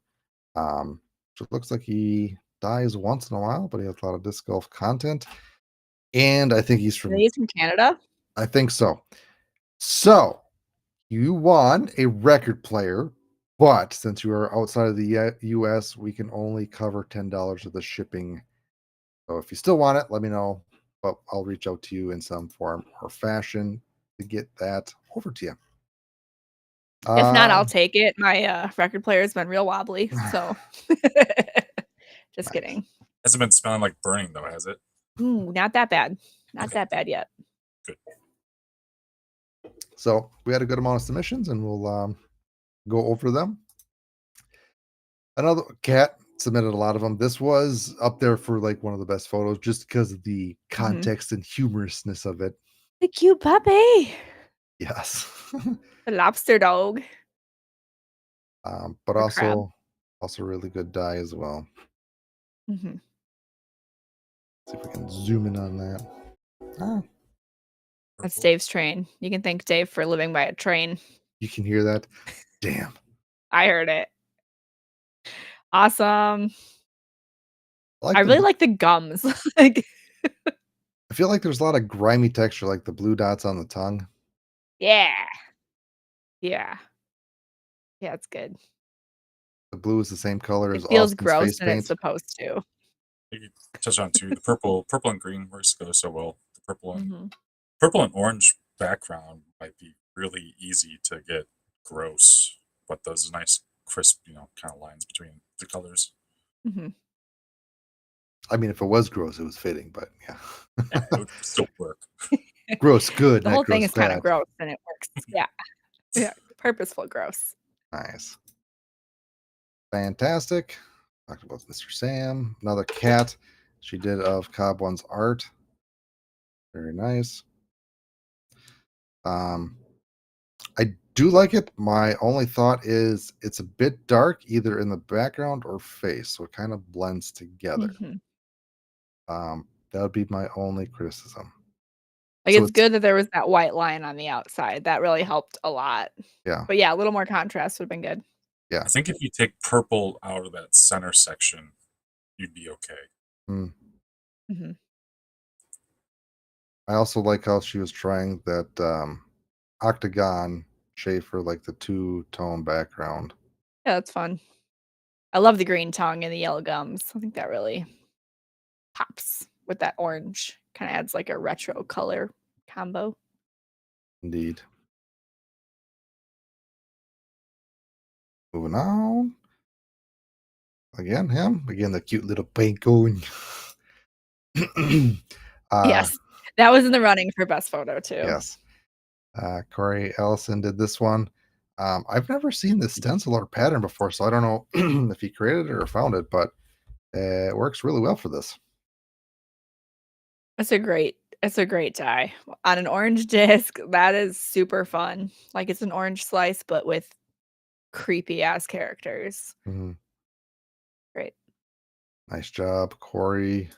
So it looks like he dies once in a while, but he has a lot of disc golf content, and I think he's And from. he's from Canada? I think so. So you won a record player, but since you are outside of the US, we can only cover $10 of the shipping. So if you still want it, let me know. But I'll reach out to you in some form or fashion to get that over to you. If not, I'll Um, take it. My, record player's been real wobbly, so just nice. kidding. Hasn't been smelling like burning though, has it? Ooh, not that bad. Not Okay, that bad yet. good. So we had a good amount of submissions, and we'll go over them. Another cat submitted a lot of them. This was up there for like one of the best photos just because of the Mhm. context and humorousness of it. The cute puppy. Yes. The lobster dog But or crab. also really good dye as well. Mhm. See if we can zoom in on that. Ah, That's Purple. Dave's train. You can thank Dave for living by a train. you can hear that. Damn. I heard it. Awesome. I I like really like the gums. Like I feel like there's a lot of grimy texture, like the blue dots on the tongue. yeah. Yeah. Yeah, it's good. The blue is the same color It as feels Austin's gross face and it's paint. supposed to. You could touch on too. The purple and green works together so well. The Mhm. purple and orange background might be really easy to get gross, but those nice crisp, kind of lines between the colors. Mhm. I mean, if it was gross, it was fitting, but Yeah, yeah. it would still work. Gross good, The not whole thing gross is kinda bad. gross and it works. Yeah. Yeah. Purposeful gross. Nice. Fantastic. Talked about Mr. Sam. Another cat she did of Cobb One's art. Very nice. Um, I do like it. My only thought is it's a bit dark either in the background or face, so it kind of blends together. Mhm. That would be my only criticism. Like, So it's it's good that there was that white line on the outside. That really helped a lot. yeah, But yeah, a little more contrast would've been good. yeah. I think if you take purple out of that center section, you'd be okay. Mm. Mhm. I also like how she was trying that octagon shape for like the two-tone background. Yeah, that's fun. I love the green tongue and the yellow gums. I think that really pops with that orange. Kinda adds like a retro color combo. Indeed. Moving on. Again, him. Again, the cute little penguin. Yes. That was in the running for best photo too. Yes. Corey Ellison did this one. I've never seen this stencil or pattern before, so I don't know if he created it or found it, but it works really well for this. It's a great dye. On an orange disc, that is super fun. Like, it's an orange slice, but with creepy ass characters. Mhm. Great. Nice job, Corey.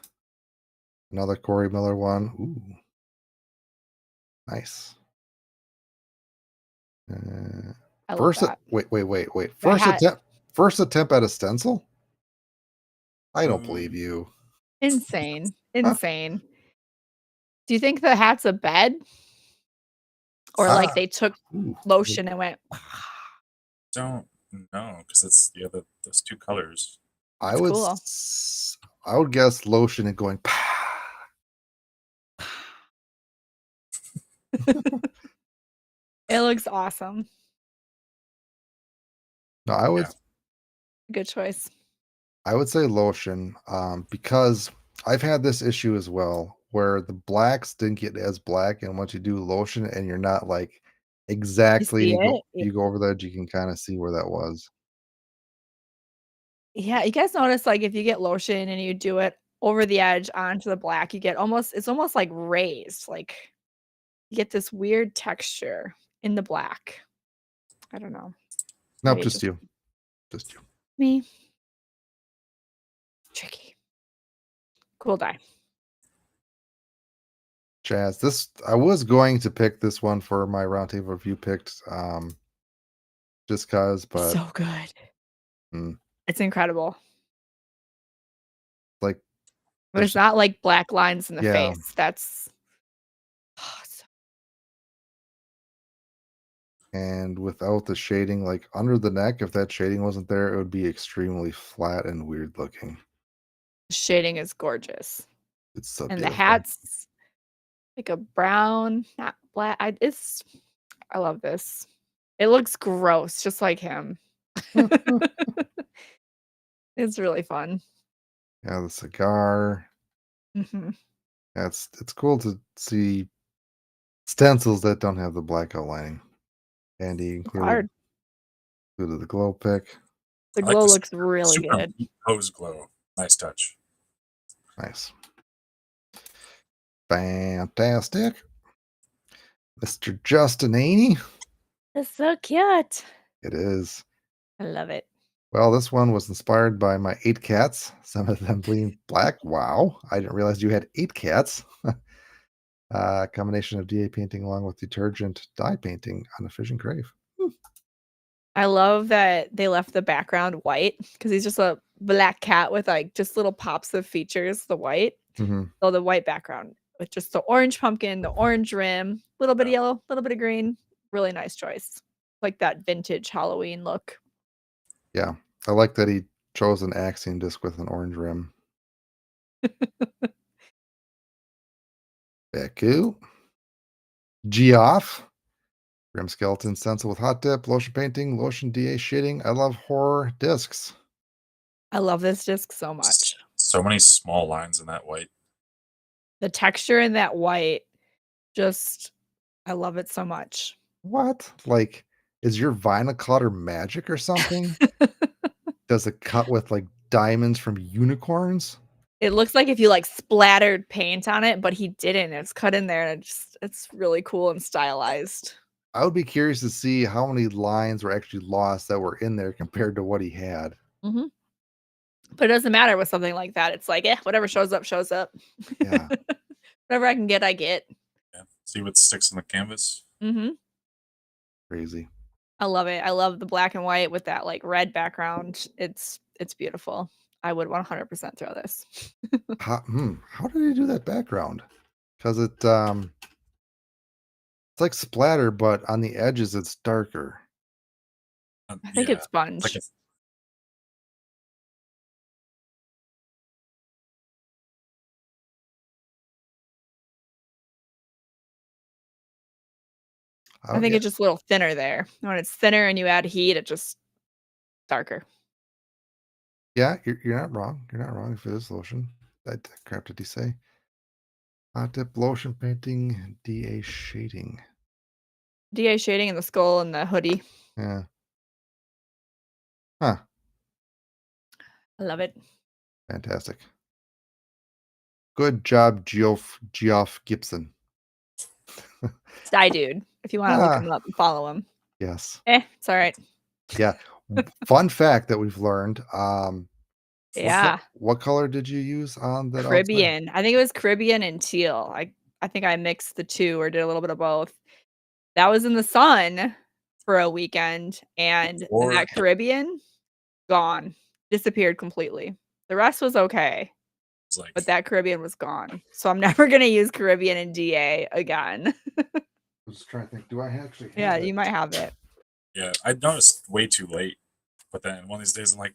Another Corey Miller one. Ooh, nice. Uh, I love that. wait. That hat, First attempt at a stencil? I don't believe Um, you. insane, Huh? insane. Do you think the hat's a bed? Or, like, Ah, they took ooh. lotion and went, don't know because it's those two colors. I "It's would cool." s- I would guess lotion and going. It looks awesome. No, Yeah. Good choice. I would say lotion, because I've had this issue as well where the blacks didn't get as black, and once you do lotion and you're not like You see it? Y you go over the edge, you can kind of see where that was. Yeah, you guys notice, like, if you get lotion and you do it over the edge onto the black, you get it's almost like raised, like, you get this weird texture in the black. I don't know. Nope, Maybe just just you, just you. me. Tricky. Cool dye. Chaz, this I was going to pick this one for my roundtable review picked, just cause, but So good. mm, It's incredible. like But it's there's not like black lines in the yeah, face. That's so and without the shading, like under the neck, if that shading wasn't there, it would be extremely flat and weird looking. the shading is gorgeous. It's so And the beautiful. hat's like a brown, not black. I love this. It looks gross, just like him. It's really fun. Yeah, the cigar. Mhm. Yeah, it's cool to see stencils that don't have the black outlining. And he Hard. included the glow pick. The I like glow the looks really good. superimposed glow. Nice touch. Nice. Fantastic. Mr. Justin Aney. It's so cute. It is. I love it. Well, this one was inspired by my 8 cats, some of them bleeding black. Wow. I didn't realize you had 8 cats. Combination of DA painting along with detergent dye painting on a Fish and Crave. I love that they left the background white because he's just a black cat with, like, just little pops of features, the white. Mhm. So the white background with just the orange pumpkin, the orange rim, little bit of Yeah. yellow, little bit of green. Really nice choice. Like that vintage Halloween look. Yeah. I like that he chose an Axiom disc with an orange rim. Beku. Geoff. Grim Skeleton stencil with hot dip, lotion painting, lotion DA shading. I love horror discs. I love this disc so much. So many small lines in that white. The texture in that white, just I love it so much. What? Like, is your vinyl cutter magic or something? Does it cut with like diamonds from unicorns? It looks like if you, like, splattered paint on it, but he didn't. It's cut in there and it's really cool and stylized. I would be curious to see how many lines were actually lost that were in there compared to what he had. Mhm. But it doesn't matter with something like that. It's like, whatever shows up, shows up. Yeah, Whatever I can get, I get. Yeah. See what sticks on the canvas. Mhm. crazy. I love it. I love the black and white with that, like, red background. It's beautiful. I would 100% throw this. How did he do that background? Because it's like splatter, but on the edges it's darker. I think Yeah. it's It's like sponge. I Oh think yeah, it's just a little thinner there. When it's thinner and you add heat, it just darker. Yeah, you're not wrong. You're not wrong if it is lotion. That crap did he say? Hot dip lotion painting, DA shading. DA shading in the skull and the hoodie. Yeah. Huh. I love it. Fantastic. Good job, Geoff Gibson. Dye Dude, if you wanna look Ah, him up and follow him. yes. It's alright. Yeah. Fun fact that we've learned. Yeah. What color did you use on that outside? Caribbean. I think it was Caribbean and teal. I think I mixed the 2 or did a little bit of both. That was in the sun for a weekend, and Or that Caribbean, gone. Disappeared completely. The rest was okay, it's like, but that Caribbean was gone. So I'm never gonna use Caribbean and DA again. I was just trying to think. Do I actually Yeah, have it? you might have it. yeah, I noticed way too late. But then one of these days, I'm like,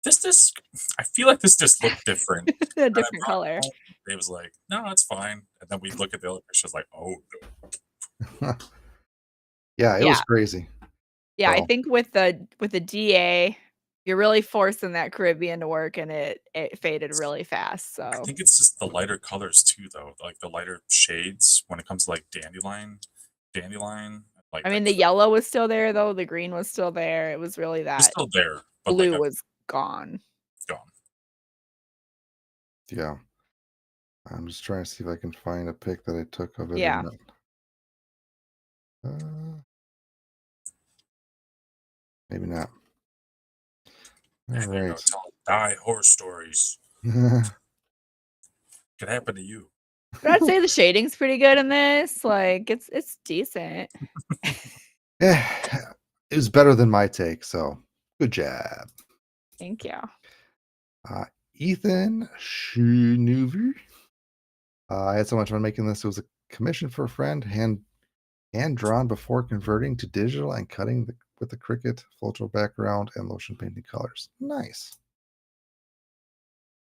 this, I feel like this just looked different. A And I different brought it color. home. Dave was like, no, it's fine. And then we look at the other pictures, like, oh, no. Yeah, it was Yeah. crazy. Yeah, I So, think with the DA, you're really forcing that Caribbean to work, and it faded really fast, I so think it's just the lighter colors too, though. Like the lighter shades when it comes to like dandelion, like I that. mean, the yellow was still there, though, the green was still there, it was really It's that still there, but like blue that's was gone. gone. yeah. I'm just trying to see if I can find a pic that I took of it or Yeah. not. Maybe not. All And there you go, right. telling die horror stories. Could happen to you. But I'd say the shading's pretty good in this, like, it's decent. Yeah, it was better than my take, so good job. Thank you. Uh, Ethan Schnuver. I had so much fun making this. It was a commission for a friend, hand drawn before converting to digital and cutting with the Cricut photo background and lotion painting colors. Nice.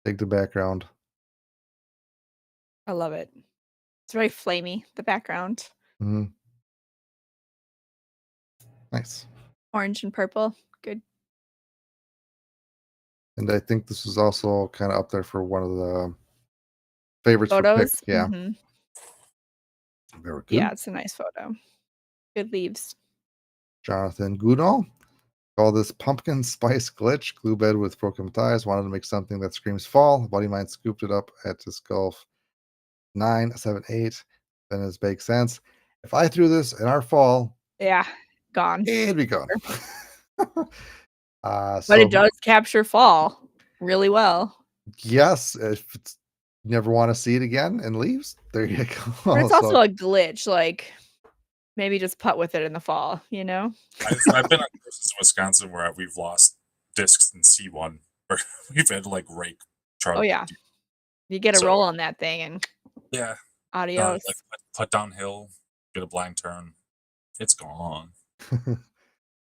Dig the background. I love it. It's very flamey, the background. Mhm. Nice. Orange and purple. Good. And I think this was also kind of up there for one of the favorites for pick. Photos? Yeah, Mhm. very Yeah, good. it's a nice photo. Good leaves. Jonathan Goodall. Call this pumpkin spice glitch. Glue bed with broken ties. Wanted to make something that screams fall. A buddy of mine scooped it up at disc golf 978. Then it's baked sense. If I threw this in our fall, Yeah, gone. it'd be gone. But it So does capture fall really well. yes, if it's, you never want to see it again and leaves, there you But go. it's also a glitch, like, maybe just putt with it in the fall, you know? I've been on courses in Wisconsin where we've lost discs in C1, where we've had to like rake Oh, Charlie. yeah. You get a So roll on that thing and yeah, adios. like putt downhill, get a blind turn, it's gone.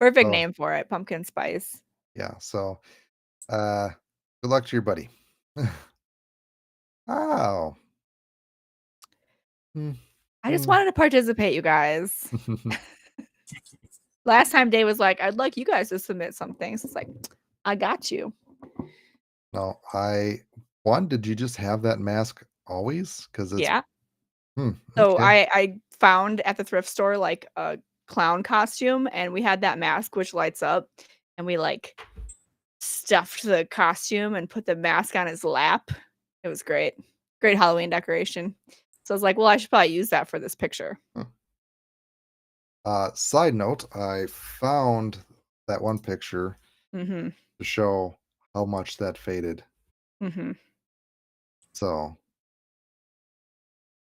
Perfect So name for it, pumpkin spice. yeah, so uh good luck to your buddy. Oh. Mm, I just mm. wanted to participate, you guys. Last time Dave was like, "I'd like you guys to submit some things." It's like, "I got you." No, did you just have that mask always? Because it's Yeah. hmm, So okay. I found at the thrift store, like, a clown costume, and we had that mask which lights up, and we, like, stuffed the costume and put the mask on his lap. It was great. Great Halloween decoration. So I was like, "Well, I should probably use that for this picture." Huh. Side note, I found that one picture Mhm. to show how much that faded. Mhm. So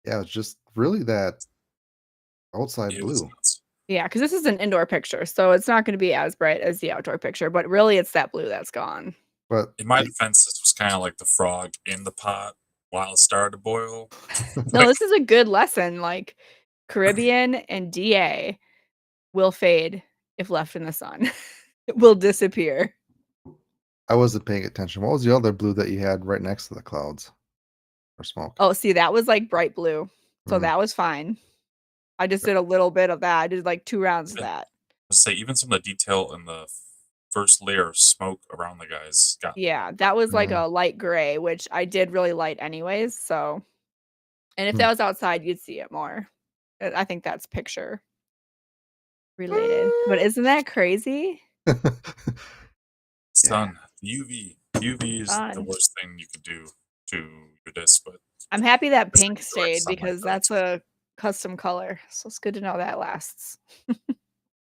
yeah, it's just really that outside It was blue. nuts. Yeah, because this is an indoor picture, so it's not gonna be as bright as the outdoor picture, but really it's that blue that's gone. But In my defense, this was kind of like the frog in the pot while it started to boil. No, Like, this is a good lesson, like, Caribbean and DA will fade if left in the sun. It will disappear. I wasn't paying attention. What was the other blue that you had right next to the clouds or smoke? Oh, see, that was, like, bright blue, so Mm, that was fine. I just did a little bit of that. I did, like, 2 rounds of even that. say even some of the detail in the first layer of smoke around the guys got Yeah, that was like Mm, a light gray, which I did really light anyways, so and if mm. that was outside, you'd see it more. I think that's picture related. But isn't that crazy? Yeah. sun. UV is the Fun. worst thing you could do to your disc, but I'm happy that it's pink like direct stayed sunlight because that's does. a custom color, so it's good to know that lasts.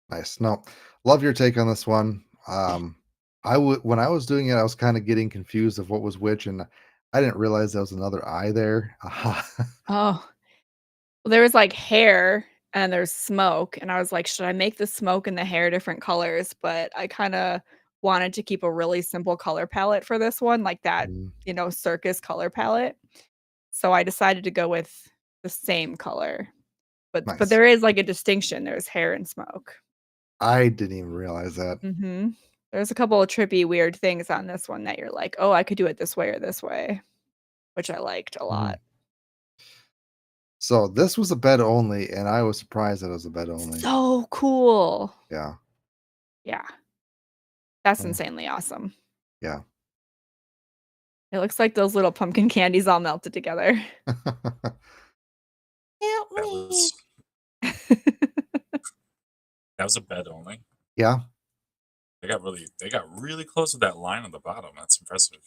Nice. No, love your take on this one. When I was doing it, I was kind of getting confused of what was which, and I didn't realize there was another eye there. Oh, well, there was, like, hair and there's smoke, and I was like, "Should I make the smoke and the hair different colors?" But I kinda wanted to keep a really simple color palette for this one, like that, Mm, circus color palette. So I decided to go with the same color, but nice. there is, like, a distinction, there's hair and smoke. I didn't even realize that. Mhm. There's a couple of trippy, weird things on this one that you're like, "Oh, I could do it this way or this way," which I liked a Mhm. lot. So this was a bed only, and I was surprised that it was a bed only. So cool. Yeah. Yeah, that's Mm, insanely awesome. yeah. It looks like those little pumpkin candies all melted together. Help That me. was that was a bed only. Yeah. They got really close to that line on the bottom. That's impressive.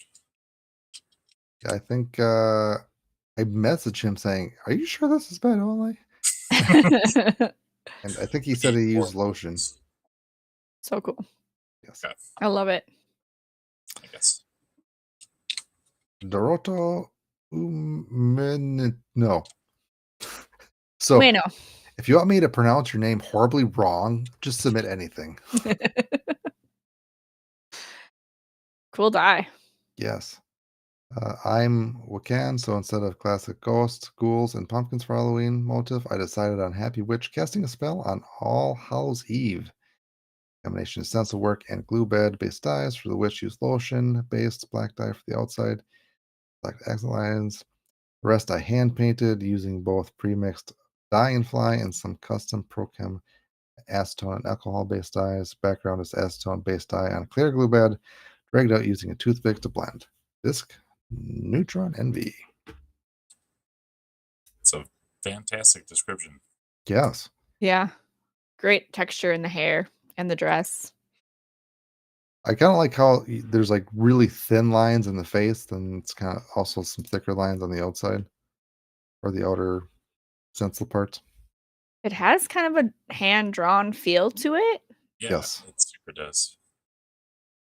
I think I messaged him saying, "Are you sure this is bed only?" And I think he said Need he more used lotion. So cool. Yes. okay, I love it. I guess. Doroto no. So Bueno. if you want me to pronounce your name horribly wrong, just submit anything. Cool dye. Yes. I'm Wakan, so instead of classic ghosts, ghouls, and pumpkins for Halloween motif, I decided on Happy Witch casting a spell on All Hallows Eve. Combination of stencil work and glue bed based dyes. For the witch, use lotion based black dye for the outside, black accent lines. The rest I hand painted using both pre-mixed dye and fly and some custom Prochem acetone and alcohol based dyes. Background is acetone based dye on a clear glue bed, dragged out using a toothpick to blend. Disc, Neutron NV. It's a fantastic description. Yes. Yeah. Great texture in the hair and the dress. I kind of like how there's like really thin lines in the face, then it's kind of also some thicker lines on the outside or the outer stencil parts. It has kind of a hand-drawn feel to it. Yeah, Yes. it super does.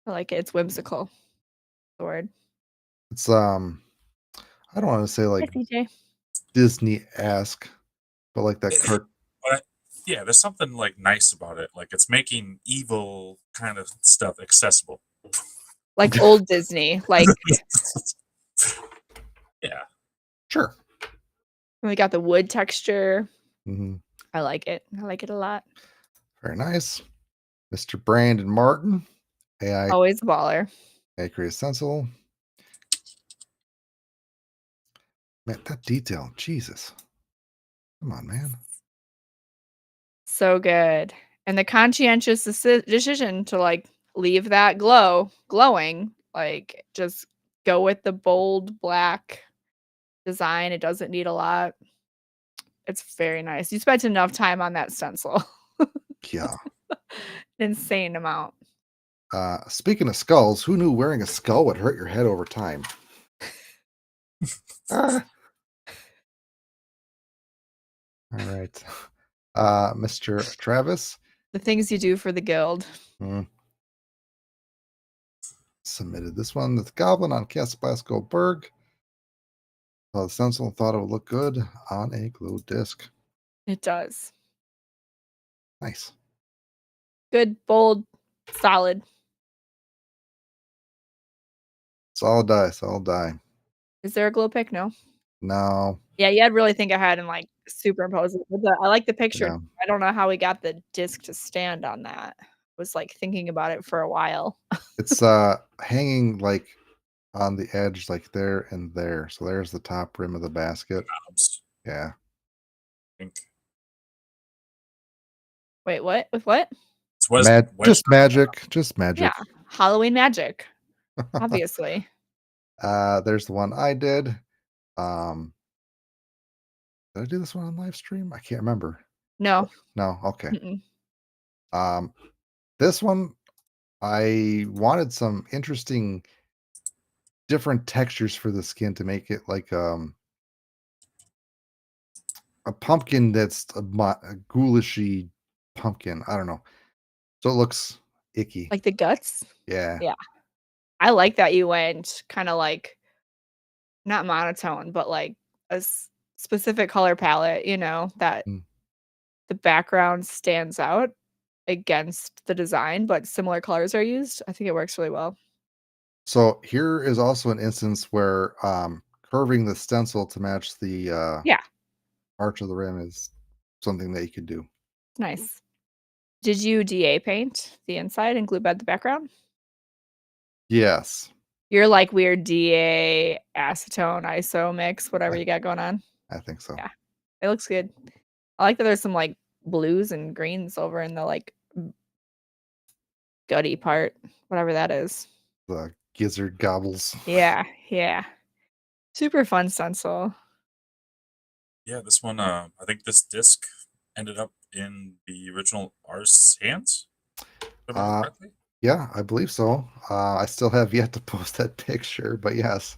I like it. It's whimsical. The word. It's I don't want to say Hi, like CJ. Disney-esque, but like that It- cart. but yeah, there's something like nice about it. Like it's making evil kind of stuff accessible. Like old Disney. Like Yeah, Sure. we got the wood texture. Hmm. I like it. I like it a lot. Very nice. Mr. Brandon Martin, AI Always a baller. Create Stencil. Man, that detail. Jesus. Come on, man. So good. And the conscientious decision to like leave that glowing, like just go with the bold black design. It doesn't need a lot. It's very nice. You spent enough time on that stencil. Yeah. Insane amount. Speaking of skulls, who knew wearing a skull would hurt your head over time? Ah. All right. Mr. Travis The things you do for the guild. mm, submitted this one. The Goblin on Cast Blasco Berg. The stencil thought it would look good on a glue disc. It does. Nice. Good, bold, solid. Solid die, solid die. Is there a glow pick? No. No. Yeah, you had to really think ahead and like superimpose it. But I like the picture. Yeah. I don't know how we got the disc to stand on that. Was like thinking about it for a while. It's hanging like on the edge, like there and there. So there's the top rim of the basket. knobs. Yeah. I think Wait, what? With what? it's Just Wedge. Yeah, magic. Halloween magic, obviously. There's the one I did. Um, did I do this one on live stream? I can't remember. No. No, okay. Mm-mm. Um, this one I wanted some interesting different textures for the skin to make it like a pumpkin that's a ghoulishy pumpkin. I don't know. So it looks icky. Like the guts? Yeah. Yeah. I like that you went kinda like not monotone, but like a specific color palette, that Mm. the background stands out against the design, but similar colors are used. I think it works really well. So here is also an instance where curving the stencil to match the Yeah, arch of the rim is something that you could do. it's nice. Did you DA paint the inside and glue bed the background? Yes, Your, like, weird DA acetone ISO mix, whatever I, you got going on? I think so. Yeah, it looks good. I like that there's some, like, blues and greens over in the, like, gutty part, whatever that is. The gizzard gobbles. Yeah, yeah. Super fun stencil. Yeah, this one. I think this disc ended up in the original artist's hands. If I remember Uh, correctly. yeah, I believe so. I still have yet to post that picture, but yes,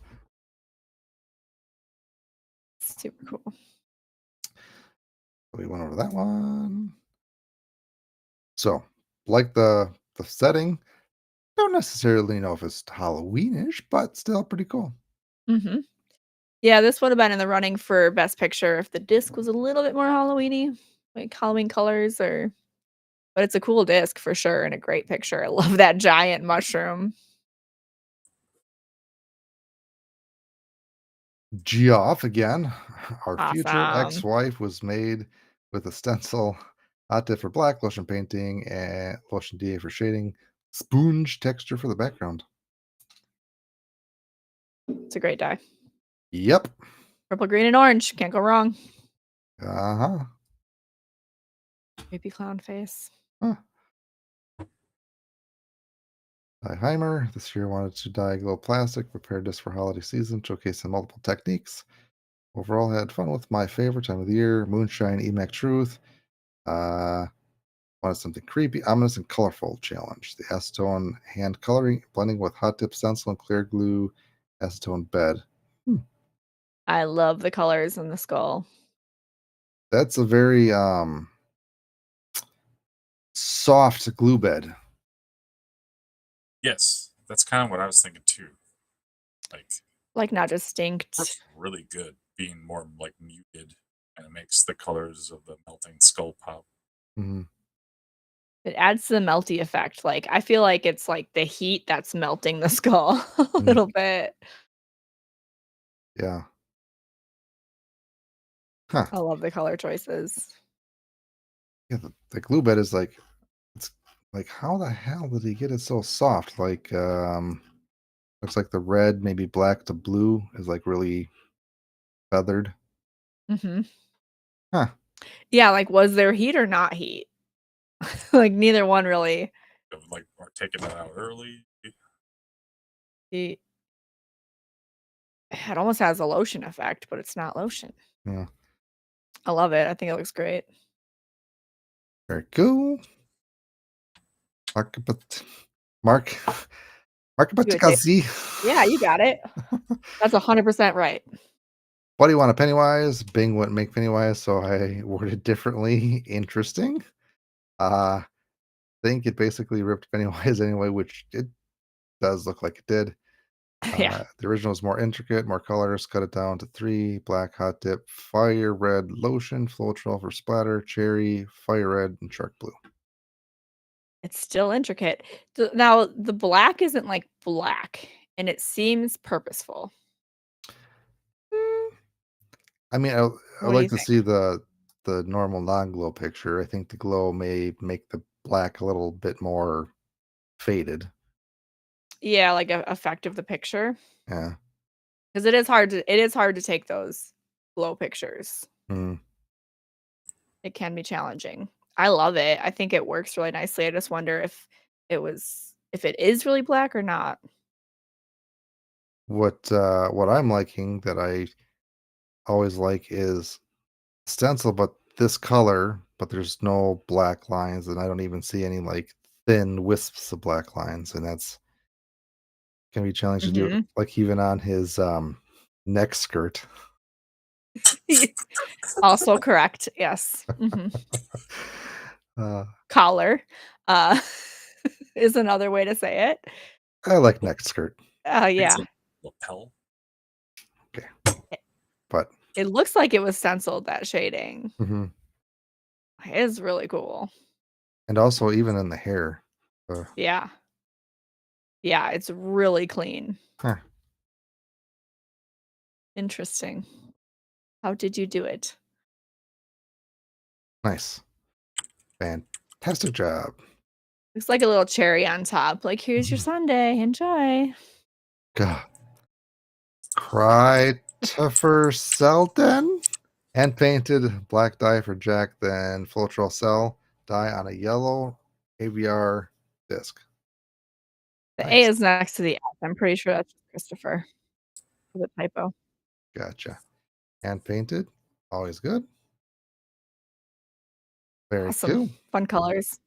Super cool. we went over that one. So, like the setting, don't necessarily know if it's Halloweenish, but still pretty cool. Mhm. Yeah, this would have been in the running for best picture if the disc was a little bit more Halloweeny, like Halloween colors but it's a cool disc for sure and a great picture. I love that giant mushroom. Geoff again. Our future Awesome. ex-wife was made with a stencil, hot tip for black, lotion painting, and lotion DA for shading, sponge texture for the background. It's a great dye. Yep. Purple, green, and orange. Can't go wrong. Uh-huh. Creepy clown face. Huh. Heimer this year wanted to dye glow plastic, prepared this for holiday season, showcasing multiple techniques. Overall, had fun with my favorite time of the year, Moonshine EMAC Truth. Uh, wanted something creepy, ominous, and colorful challenge. The acetone hand coloring, blending with hot tip stencil and clear glue acetone bed. Hmm. I love the colors in the skull. That's a very soft glue bed. Yes, that's kind of what I was thinking too. Like, Like not distinct. works really good, being more like muted, and it makes the colors of the melting skull pop. Mhm. It adds to the melty effect. Like I feel like it's like the heat that's melting the skull a Mm. little bit. Yeah. Huh. I love the color choices. Yeah, the glue bed is like it's like how the hell did he get it so soft? Like looks like the red, maybe black to blue is like really feathered. Mhm. Huh. Yeah, like was there heat or not heat? Like neither one really. Of like or taking that out early. It it almost has a lotion effect, but it's not lotion. Yeah. I love it. I think it looks great. Very cool. Mark Mark You would say Mark yeah, you got it. That's 100% right. What do you want a Pennywise? Bing wouldn't make Pennywise, so I worded differently. Interesting. Think it basically ripped Pennywise anyway, which it does look like it did. Yeah. The original is more intricate, more colors, cut it down to three: black hot dip, fire red lotion, Floetrol for splatter, cherry, fire red, and shark blue. It's still intricate. Now the black isn't like black and it seems purposeful. Mm, I mean, I What do like you to think? see the normal non-glow picture. I think the glow may make the black a little bit more faded. Yeah, like a effect of the picture. Yeah. 'Cause it is hard to take those glow pictures. Mm, It can be challenging. I love it. I think it works really nicely. I just wonder if it is really black or not. What I'm liking that I always like is stencil, but this color, but there's no black lines, and I don't even see any like thin wisps of black lines, and that's gonna be challenging to do. Mhm. Like even on his neck skirt. Also correct, yes. Mhm. uh, Collar, uh, is another way to say it. I like Well, neck skirt. I think it's Yeah. a lapel. Okay, It but it looks like it was stenciled, that shading. mhm. It is really cool. And also even in the hair. Uh, Yeah. Yeah, it's really clean. huh, Interesting. How did you do it? nice, fantastic job. Looks like a little cherry on top, like, "Here's your Mhm. sundae, enjoy." God, Christopher Selden. Hand painted black dye for Jack, then Floetrol cell dye on a yellow AVR disc. The A Nice. is next to the S. I'm pretty sure that's Christopher. With a typo. Gotcha. Hand painted. Always good. Very Awesome. cool. Fun colors.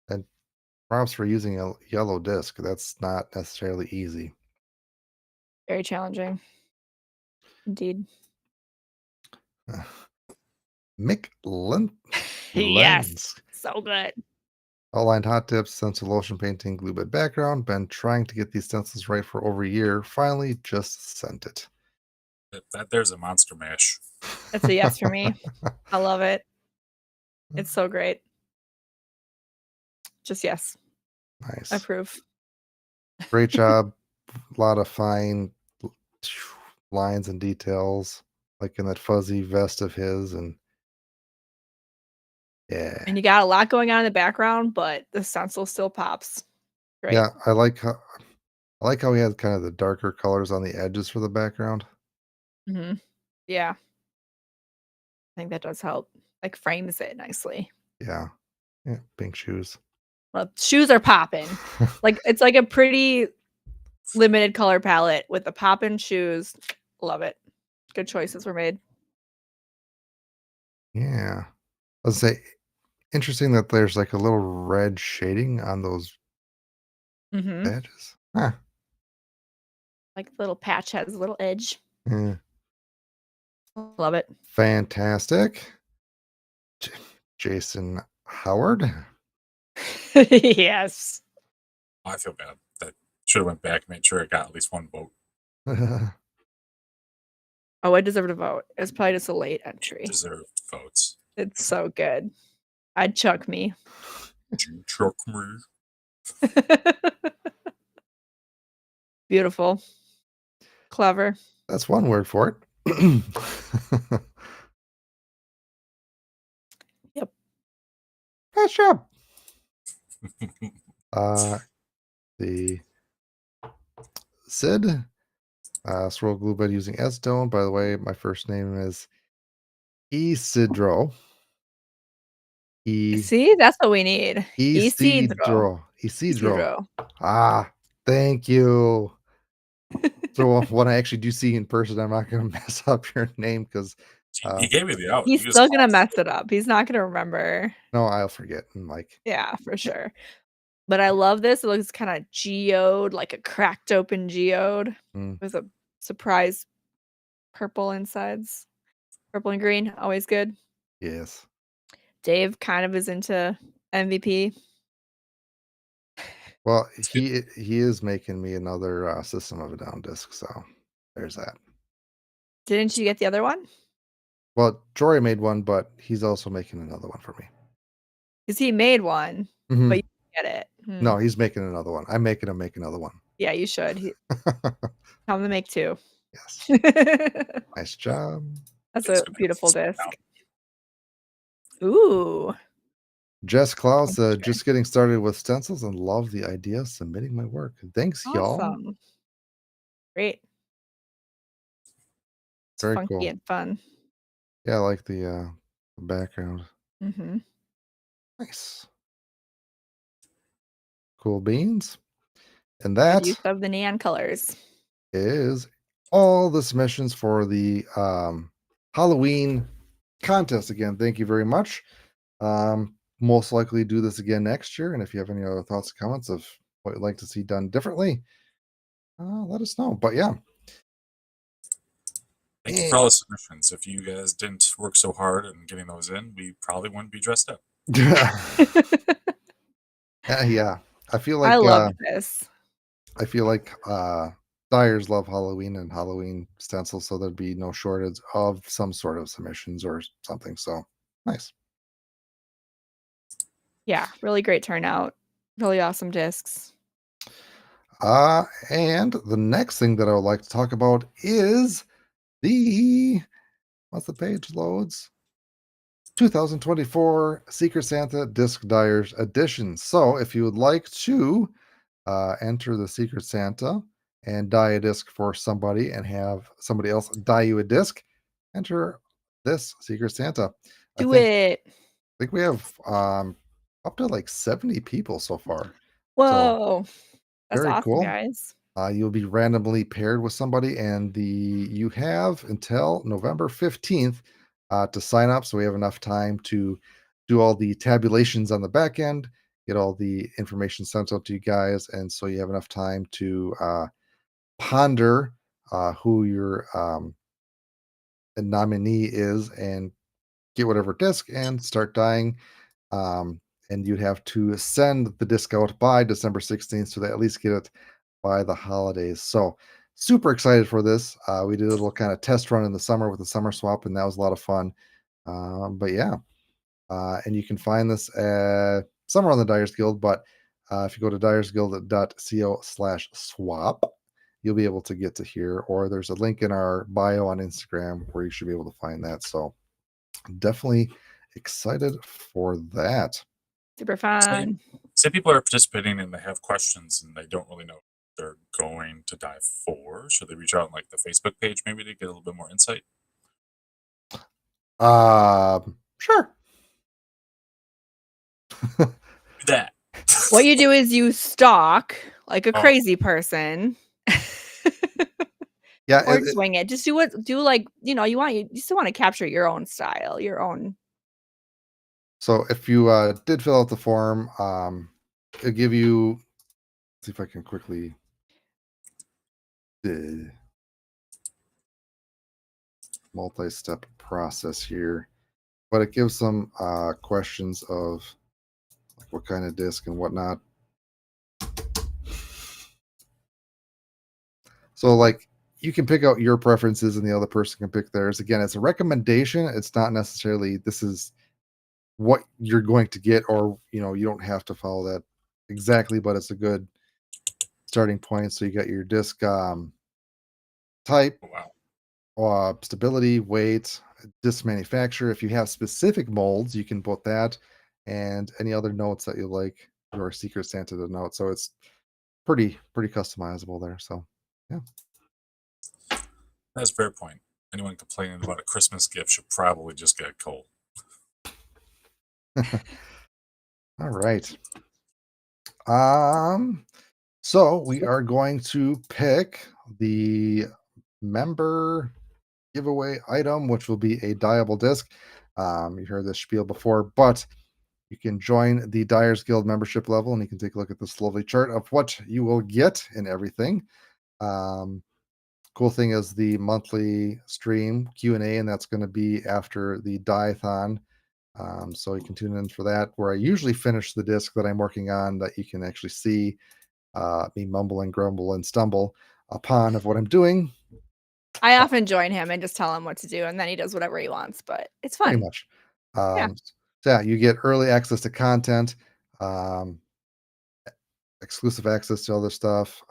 And props for using a yellow disc. That's not necessarily easy. Very challenging. Indeed. Mick Yes. Lens. So good. Outlined hot tips, stencil lotion painting, glue bed background. Been trying to get these stencils right for over a year. Finally, just sent it. There's a monster mash. That's a yes for me. I love it. It's so great. Just yes. Nice. Approve. Great job. A lot of fine lines and details, like in that fuzzy vest of his. And yeah. And you got a lot going on in the background, but the stencil still pops. Great. Yeah, I like how he has kind of the darker colors on the edges for the background. Mhm. Yeah. I think that does help. Like, frames it nicely. Yeah. Yeah, pink shoes. Well, shoes are popping. Like, it's like a pretty limited color palette with the poppin' shoes. Love it. Good choices were made. Yeah. Let's say interesting that there's like a little red shading on those Mhm. edges. Huh. Like, the little patch has a little edge. Yeah. Love it. Fantastic. J- Jason Howard. Yes. I feel bad. That should have went back and made sure it got at least one vote. Oh, I deserve to vote. It's probably just a late entry. Deserved votes. It's so good. I'd chuck me. You chuck me. Beautiful. Clever. That's one word for it. Yep. Nice job. The Sid. Swirl glue bed using acetone. By the way, my first name is Isidro. E See, that's what we need. Isidro. Isidro. Isidro. Isidro. Ah, thank you. So when I actually do see you in person, I'm not going to mess up your name because He gave me the out. He's He was still gonna close. mess it up. He's not gonna remember. no, I'll forget. And like, Yeah, for sure. But I love this. It looks kinda geode, like a cracked open geode mm, with a surprise purple insides. Purple and green, always good. yes. Dave kind of is into MVP. Well, It's good. he is making me another System of a Down disc, so there's that. Didn't you get the other one? Well, Jory made one, but he's also making another one for me. 'Cause he made one, Mhm. but you didn't get it. Hmm. No, he's making another one. I'm making him make another one. Yeah, you should. Tell him to make 2. Yes. Nice job. That's It's a gonna be beautiful sit down. disc. Ooh, Jess Klaus, sure. just getting started with stencils and love the idea of submitting my work. Thanks, y'all. Awesome. Great. It's Very funky cool. and fun. Yeah, I like the background. Mhm. Nice. Cool beans. And Good that use of the neon colors. is all the submissions for the Halloween contest. Again, thank you very much. Most likely do this again next year. And if you have any other thoughts or comments of what you'd like to see done differently, let us know. But yeah. Thank you for all the submissions. If you guys didn't work so hard in getting those in, we probably wouldn't be dressed up. Yeah. I feel I like love this. I feel like Dyers love Halloween and Halloween stencils, so there'd be no shortage of some sort of submissions or something. So nice. Yeah, really great turnout. Really awesome discs. And the next thing that I would like to talk about is the once the page loads, 2024 Secret Santa Disc Dyers Edition. So if you would like to enter the Secret Santa and dye a disc for somebody and have somebody else dye you a disc, enter this Secret Santa. I Do think it. we have up to like 70 people so far. So Whoa. That's very awesome, cool. guys. You'll be randomly paired with somebody, and you have until November 15th to sign up. So we have enough time to do all the tabulations on the back end, get all the information sent out to you guys, and so you have enough time to ponder who your nominee is and get whatever disc and start dyeing. Um, and you'd have to send the disc out by December 16th so they at least get it by the holidays. So super excited for this. We did a little kind of test run in the summer with the summer swap, and that was a lot of fun. But yeah, and you can find this somewhere on the Dyers Guild, but if you go to dyersguild.co/swap, you'll be able to get to here, or there's a link in our bio on Instagram where you should be able to find that. So definitely excited for that. Super Say, fun. say people are participating and they have questions and they don't really know what they're going to dye for. Should they reach out on like the Facebook page maybe to get a little bit more insight? Sure. Do that. What you do is you stalk like a Oh. crazy person. Yeah, Or just wing it. Just do like, you still want to capture your own style, your own. so if you did fill out the form, it'll give you. See if I can quickly. Multi-step process here, but it gives some questions of like what kind of disc and whatnot. So like you can pick out your preferences and the other person can pick theirs. Again, it's a recommendation. It's not necessarily this is what you're going to get, or you don't have to follow that exactly, but it's a good starting point. So you got your disc type, Wow. stability, weight, disc manufacturer. If you have specific molds, you can put that and any other notes that you like your Secret Santa to note. So it's pretty customizable there. So yeah. That's a fair point. Anyone complaining about a Christmas gift should probably just get coal. All right. So we are going to pick the member giveaway item, which will be a dyeable disc. You heard this spiel before, but you can join the Dyers Guild membership level and you can take a look at this lovely chart of what you will get and everything. Cool thing is the monthly stream Q&A, and that's going to be after the Dye-a-Thon. So you can tune in for that, where I usually finish the disc that I'm working on that you can actually see me mumble and grumble and stumble upon of what I'm doing. I often join him and just tell him what to do, and then he does whatever he wants, but it's Pretty fun. much. Yeah. So yeah, you get early access to content, um, exclusive access to other stuff.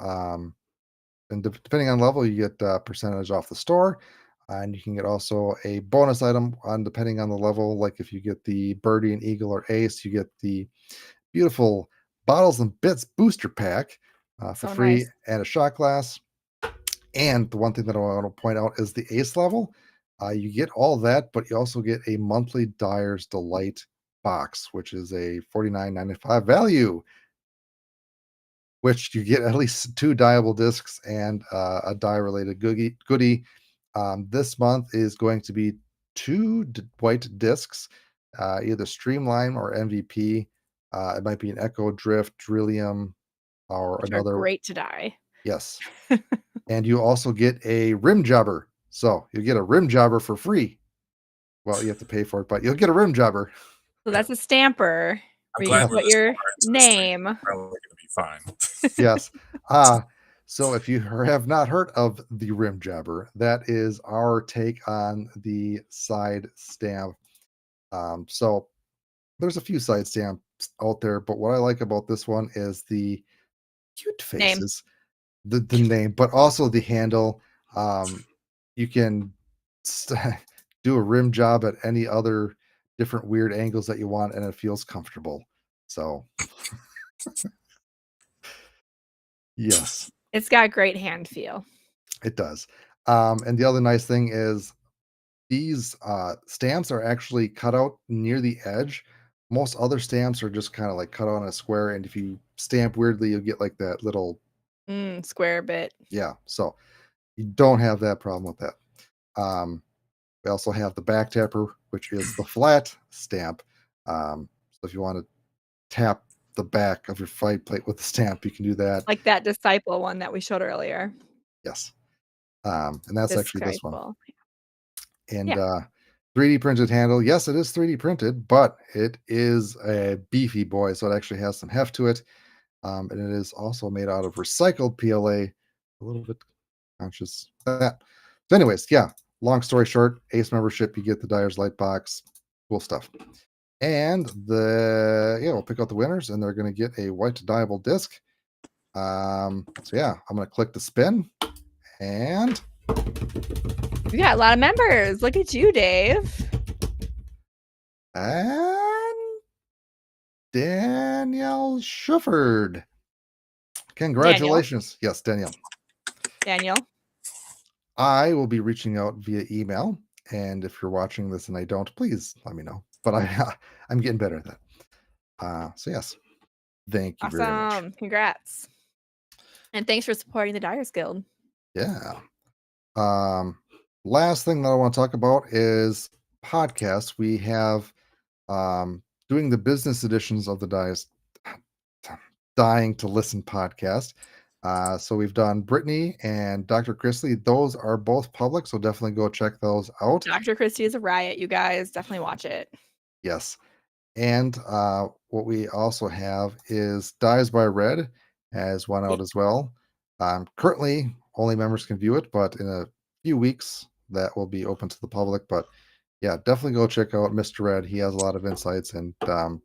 And depending on level, you get percentage off the store. And you can get also a bonus item on depending on the level. Like if you get the Birdie and Eagle or Ace, you get the beautiful Bottles and Bits booster pack for So free nice. and a shot glass. And the one thing that I want to point out is the Ace level. You get all that, but you also get a monthly Dyers Delight Box, which is a $49.95 value, which you get at least 2 dyeable discs and a dye-related goodie. This month is going to be 2 white discs, either Streamline or MVP. It might be an Echo Drift, Drillium, or Which are another. great to dye. Yes. And you also get a rim jobber. So you get a rim jobber for free. Well, you have to pay for it, but you'll get a rim jobber. So that's a stamper I'm where you glad can we're put this your far into the stream. name. We're probably going to be fine. Yes. So if you have not heard of the rim jobber, that is our take on the side stamp. So there's a few side stamps out there, but what I like about this one is the cute Name. faces, the name, but also the handle. You can do a rim job at any other different weird angles that you want, and it feels comfortable. So yes, It's got great hand feel. it does. And the other nice thing is these stamps are actually cut out near the edge. Most other stamps are just kind of like cut out on a square, and if you stamp weirdly, you'll get like that little, Square bit. yeah. So you don't have that problem with that. We also have the back tapper, which is the flat stamp. So if you want to tap the back of your fight plate with the stamp, you can do that. Like that Disciple one that we showed earlier. Yes. And that's actually this one. Disciple. And Yeah. 3D printed handle. Yes, it is 3D printed, but it is a beefy boy, so it actually has some heft to it. And it is also made out of recycled PLA. A little bit conscious of that. So, anyways, yeah. Long story short, Ace membership, you get the Dyers Light Box. Cool stuff. And we'll pick out the winners, and they're going to get a white dyeable disc. So yeah, I'm going to click the spin, and We got a lot of members. Look at you, Dave. Danielle Shufford. Congratulations. Yes, Danielle. Daniel. I will be reaching out via email, and if you're watching this and I don't, please let me know. But I'm getting better at that. So yes, thank you very much. Awesome. Congrats. And thanks for supporting the Dyers Guild. Yeah. Last thing that I want to talk about is podcasts. We have doing the business editions of the Dying to Listen podcast. So we've done Brittany and Dr. Chrisley. Those are both public, so definitely go check those out. Dr. Christie is a riot, you guys. Definitely watch it. Yes. And what we also have is Dyes by Red has one out as well. Currently, only members can view it, but in a few weeks, that will be open to the public. But yeah, definitely go check out Mr. Red. He has a lot of insights, and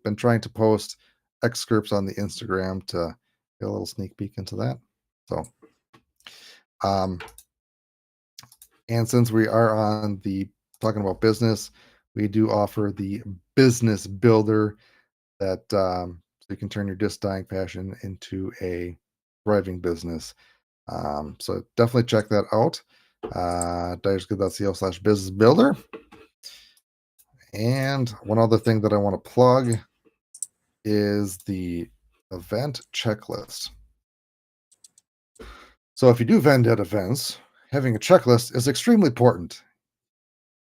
been trying to post excerpts on the Instagram to get a little sneak peek into that. So, and since we are on the talking about business, we do offer the business builder that so you can turn your disc dyeing passion into a thriving business. So definitely check that out. dyersguild.co/business builder. And one other thing that I want to plug is the event checklist. So if you do vend at events, having a checklist is extremely important.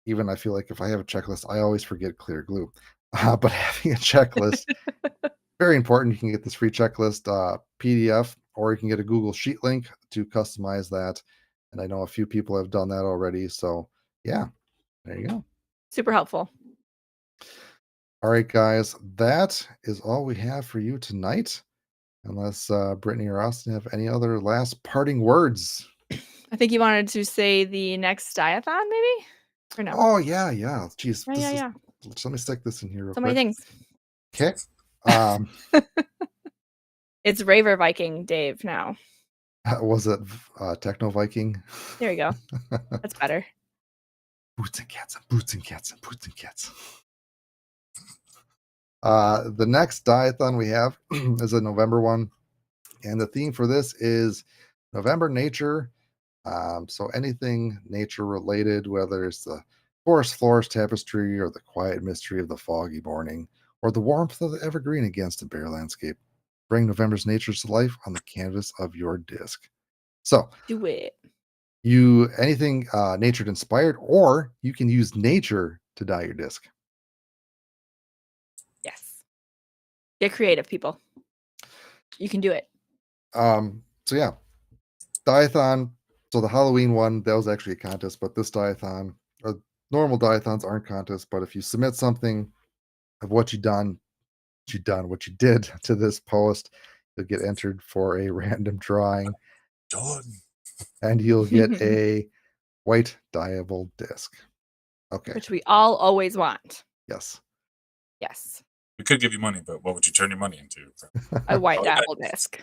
Even I feel like if I have a checklist, I always forget clear glue. But having a checklist, very important. You can get this free checklist PDF, or you can get a Google Sheet link to customize that. And I know a few people have done that already. So yeah, there you go. Super helpful. All right, guys, that is all we have for you tonight. Unless Brittany or Austin have any other last parting words. I think you wanted to say the next Dye-a-Thon, maybe? Or no? Oh, yeah. Jeez. Yeah. Let me stick this in here real So quick. many things. Okay. It's Raver Viking Dave now. Was it Techno Viking? There you go. That's better. Boots and cats and boots and cats and boots and cats. The next Dye-a-Thon we have is a November one. And the theme for this is November nature. So anything nature related, whether it's the forest tapestry or the quiet mystery of the foggy morning, or the warmth of the evergreen against a bare landscape. Bring November's natures to life on the canvas of your disc. So, Do it. you anything nature inspired, or you can use nature to dye your disc. Yes. Get creative, people. You can do it. So yeah, Dye-a-Thon. So the Halloween one, that was actually a contest, but this Dye-a-Thon, or normal Dye-a-Thons aren't contests, but if you submit something of what you did to this post, you'll get entered for a random drawing, Done. and you'll get a white dyeable disc. Okay. Which we all always want. Yes. Yes. We could give you money, but what would you turn your money into? A white Okay. apple disc.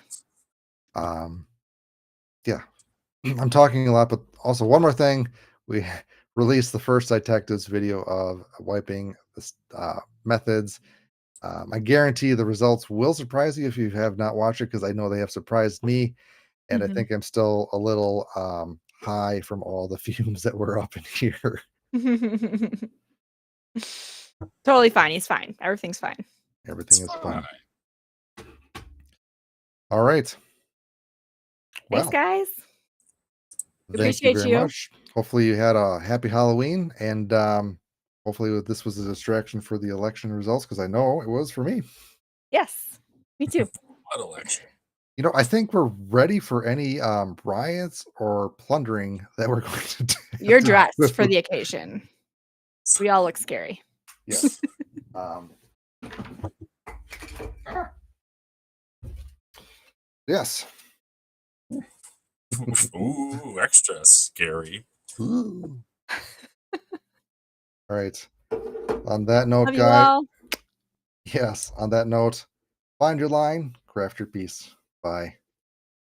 Yeah. I'm talking a lot, but also one more thing. We released the first Detectives video of wiping this, methods. I guarantee the results will surprise you if you have not watched it, because I know they have surprised me. And I think I'm still a little high from all the fumes that were up in here. Totally fine. He's fine. Everything's fine. Everything is fine. Fine. All right. Thanks, Well, guys. thank you Appreciate very you. much. Hopefully you had a happy Halloween, and hopefully this was a distraction for the election results, because I know it was for me. Yes. Me too. What election? I think we're ready for any riots or plundering that we're going to do. You're dressed for the occasion. We all look scary. Yes. Yes. Ooh, extra scary. Ooh. All right. On that note, Love you guys. all. Yes. On that note, find your line, craft your piece. Bye.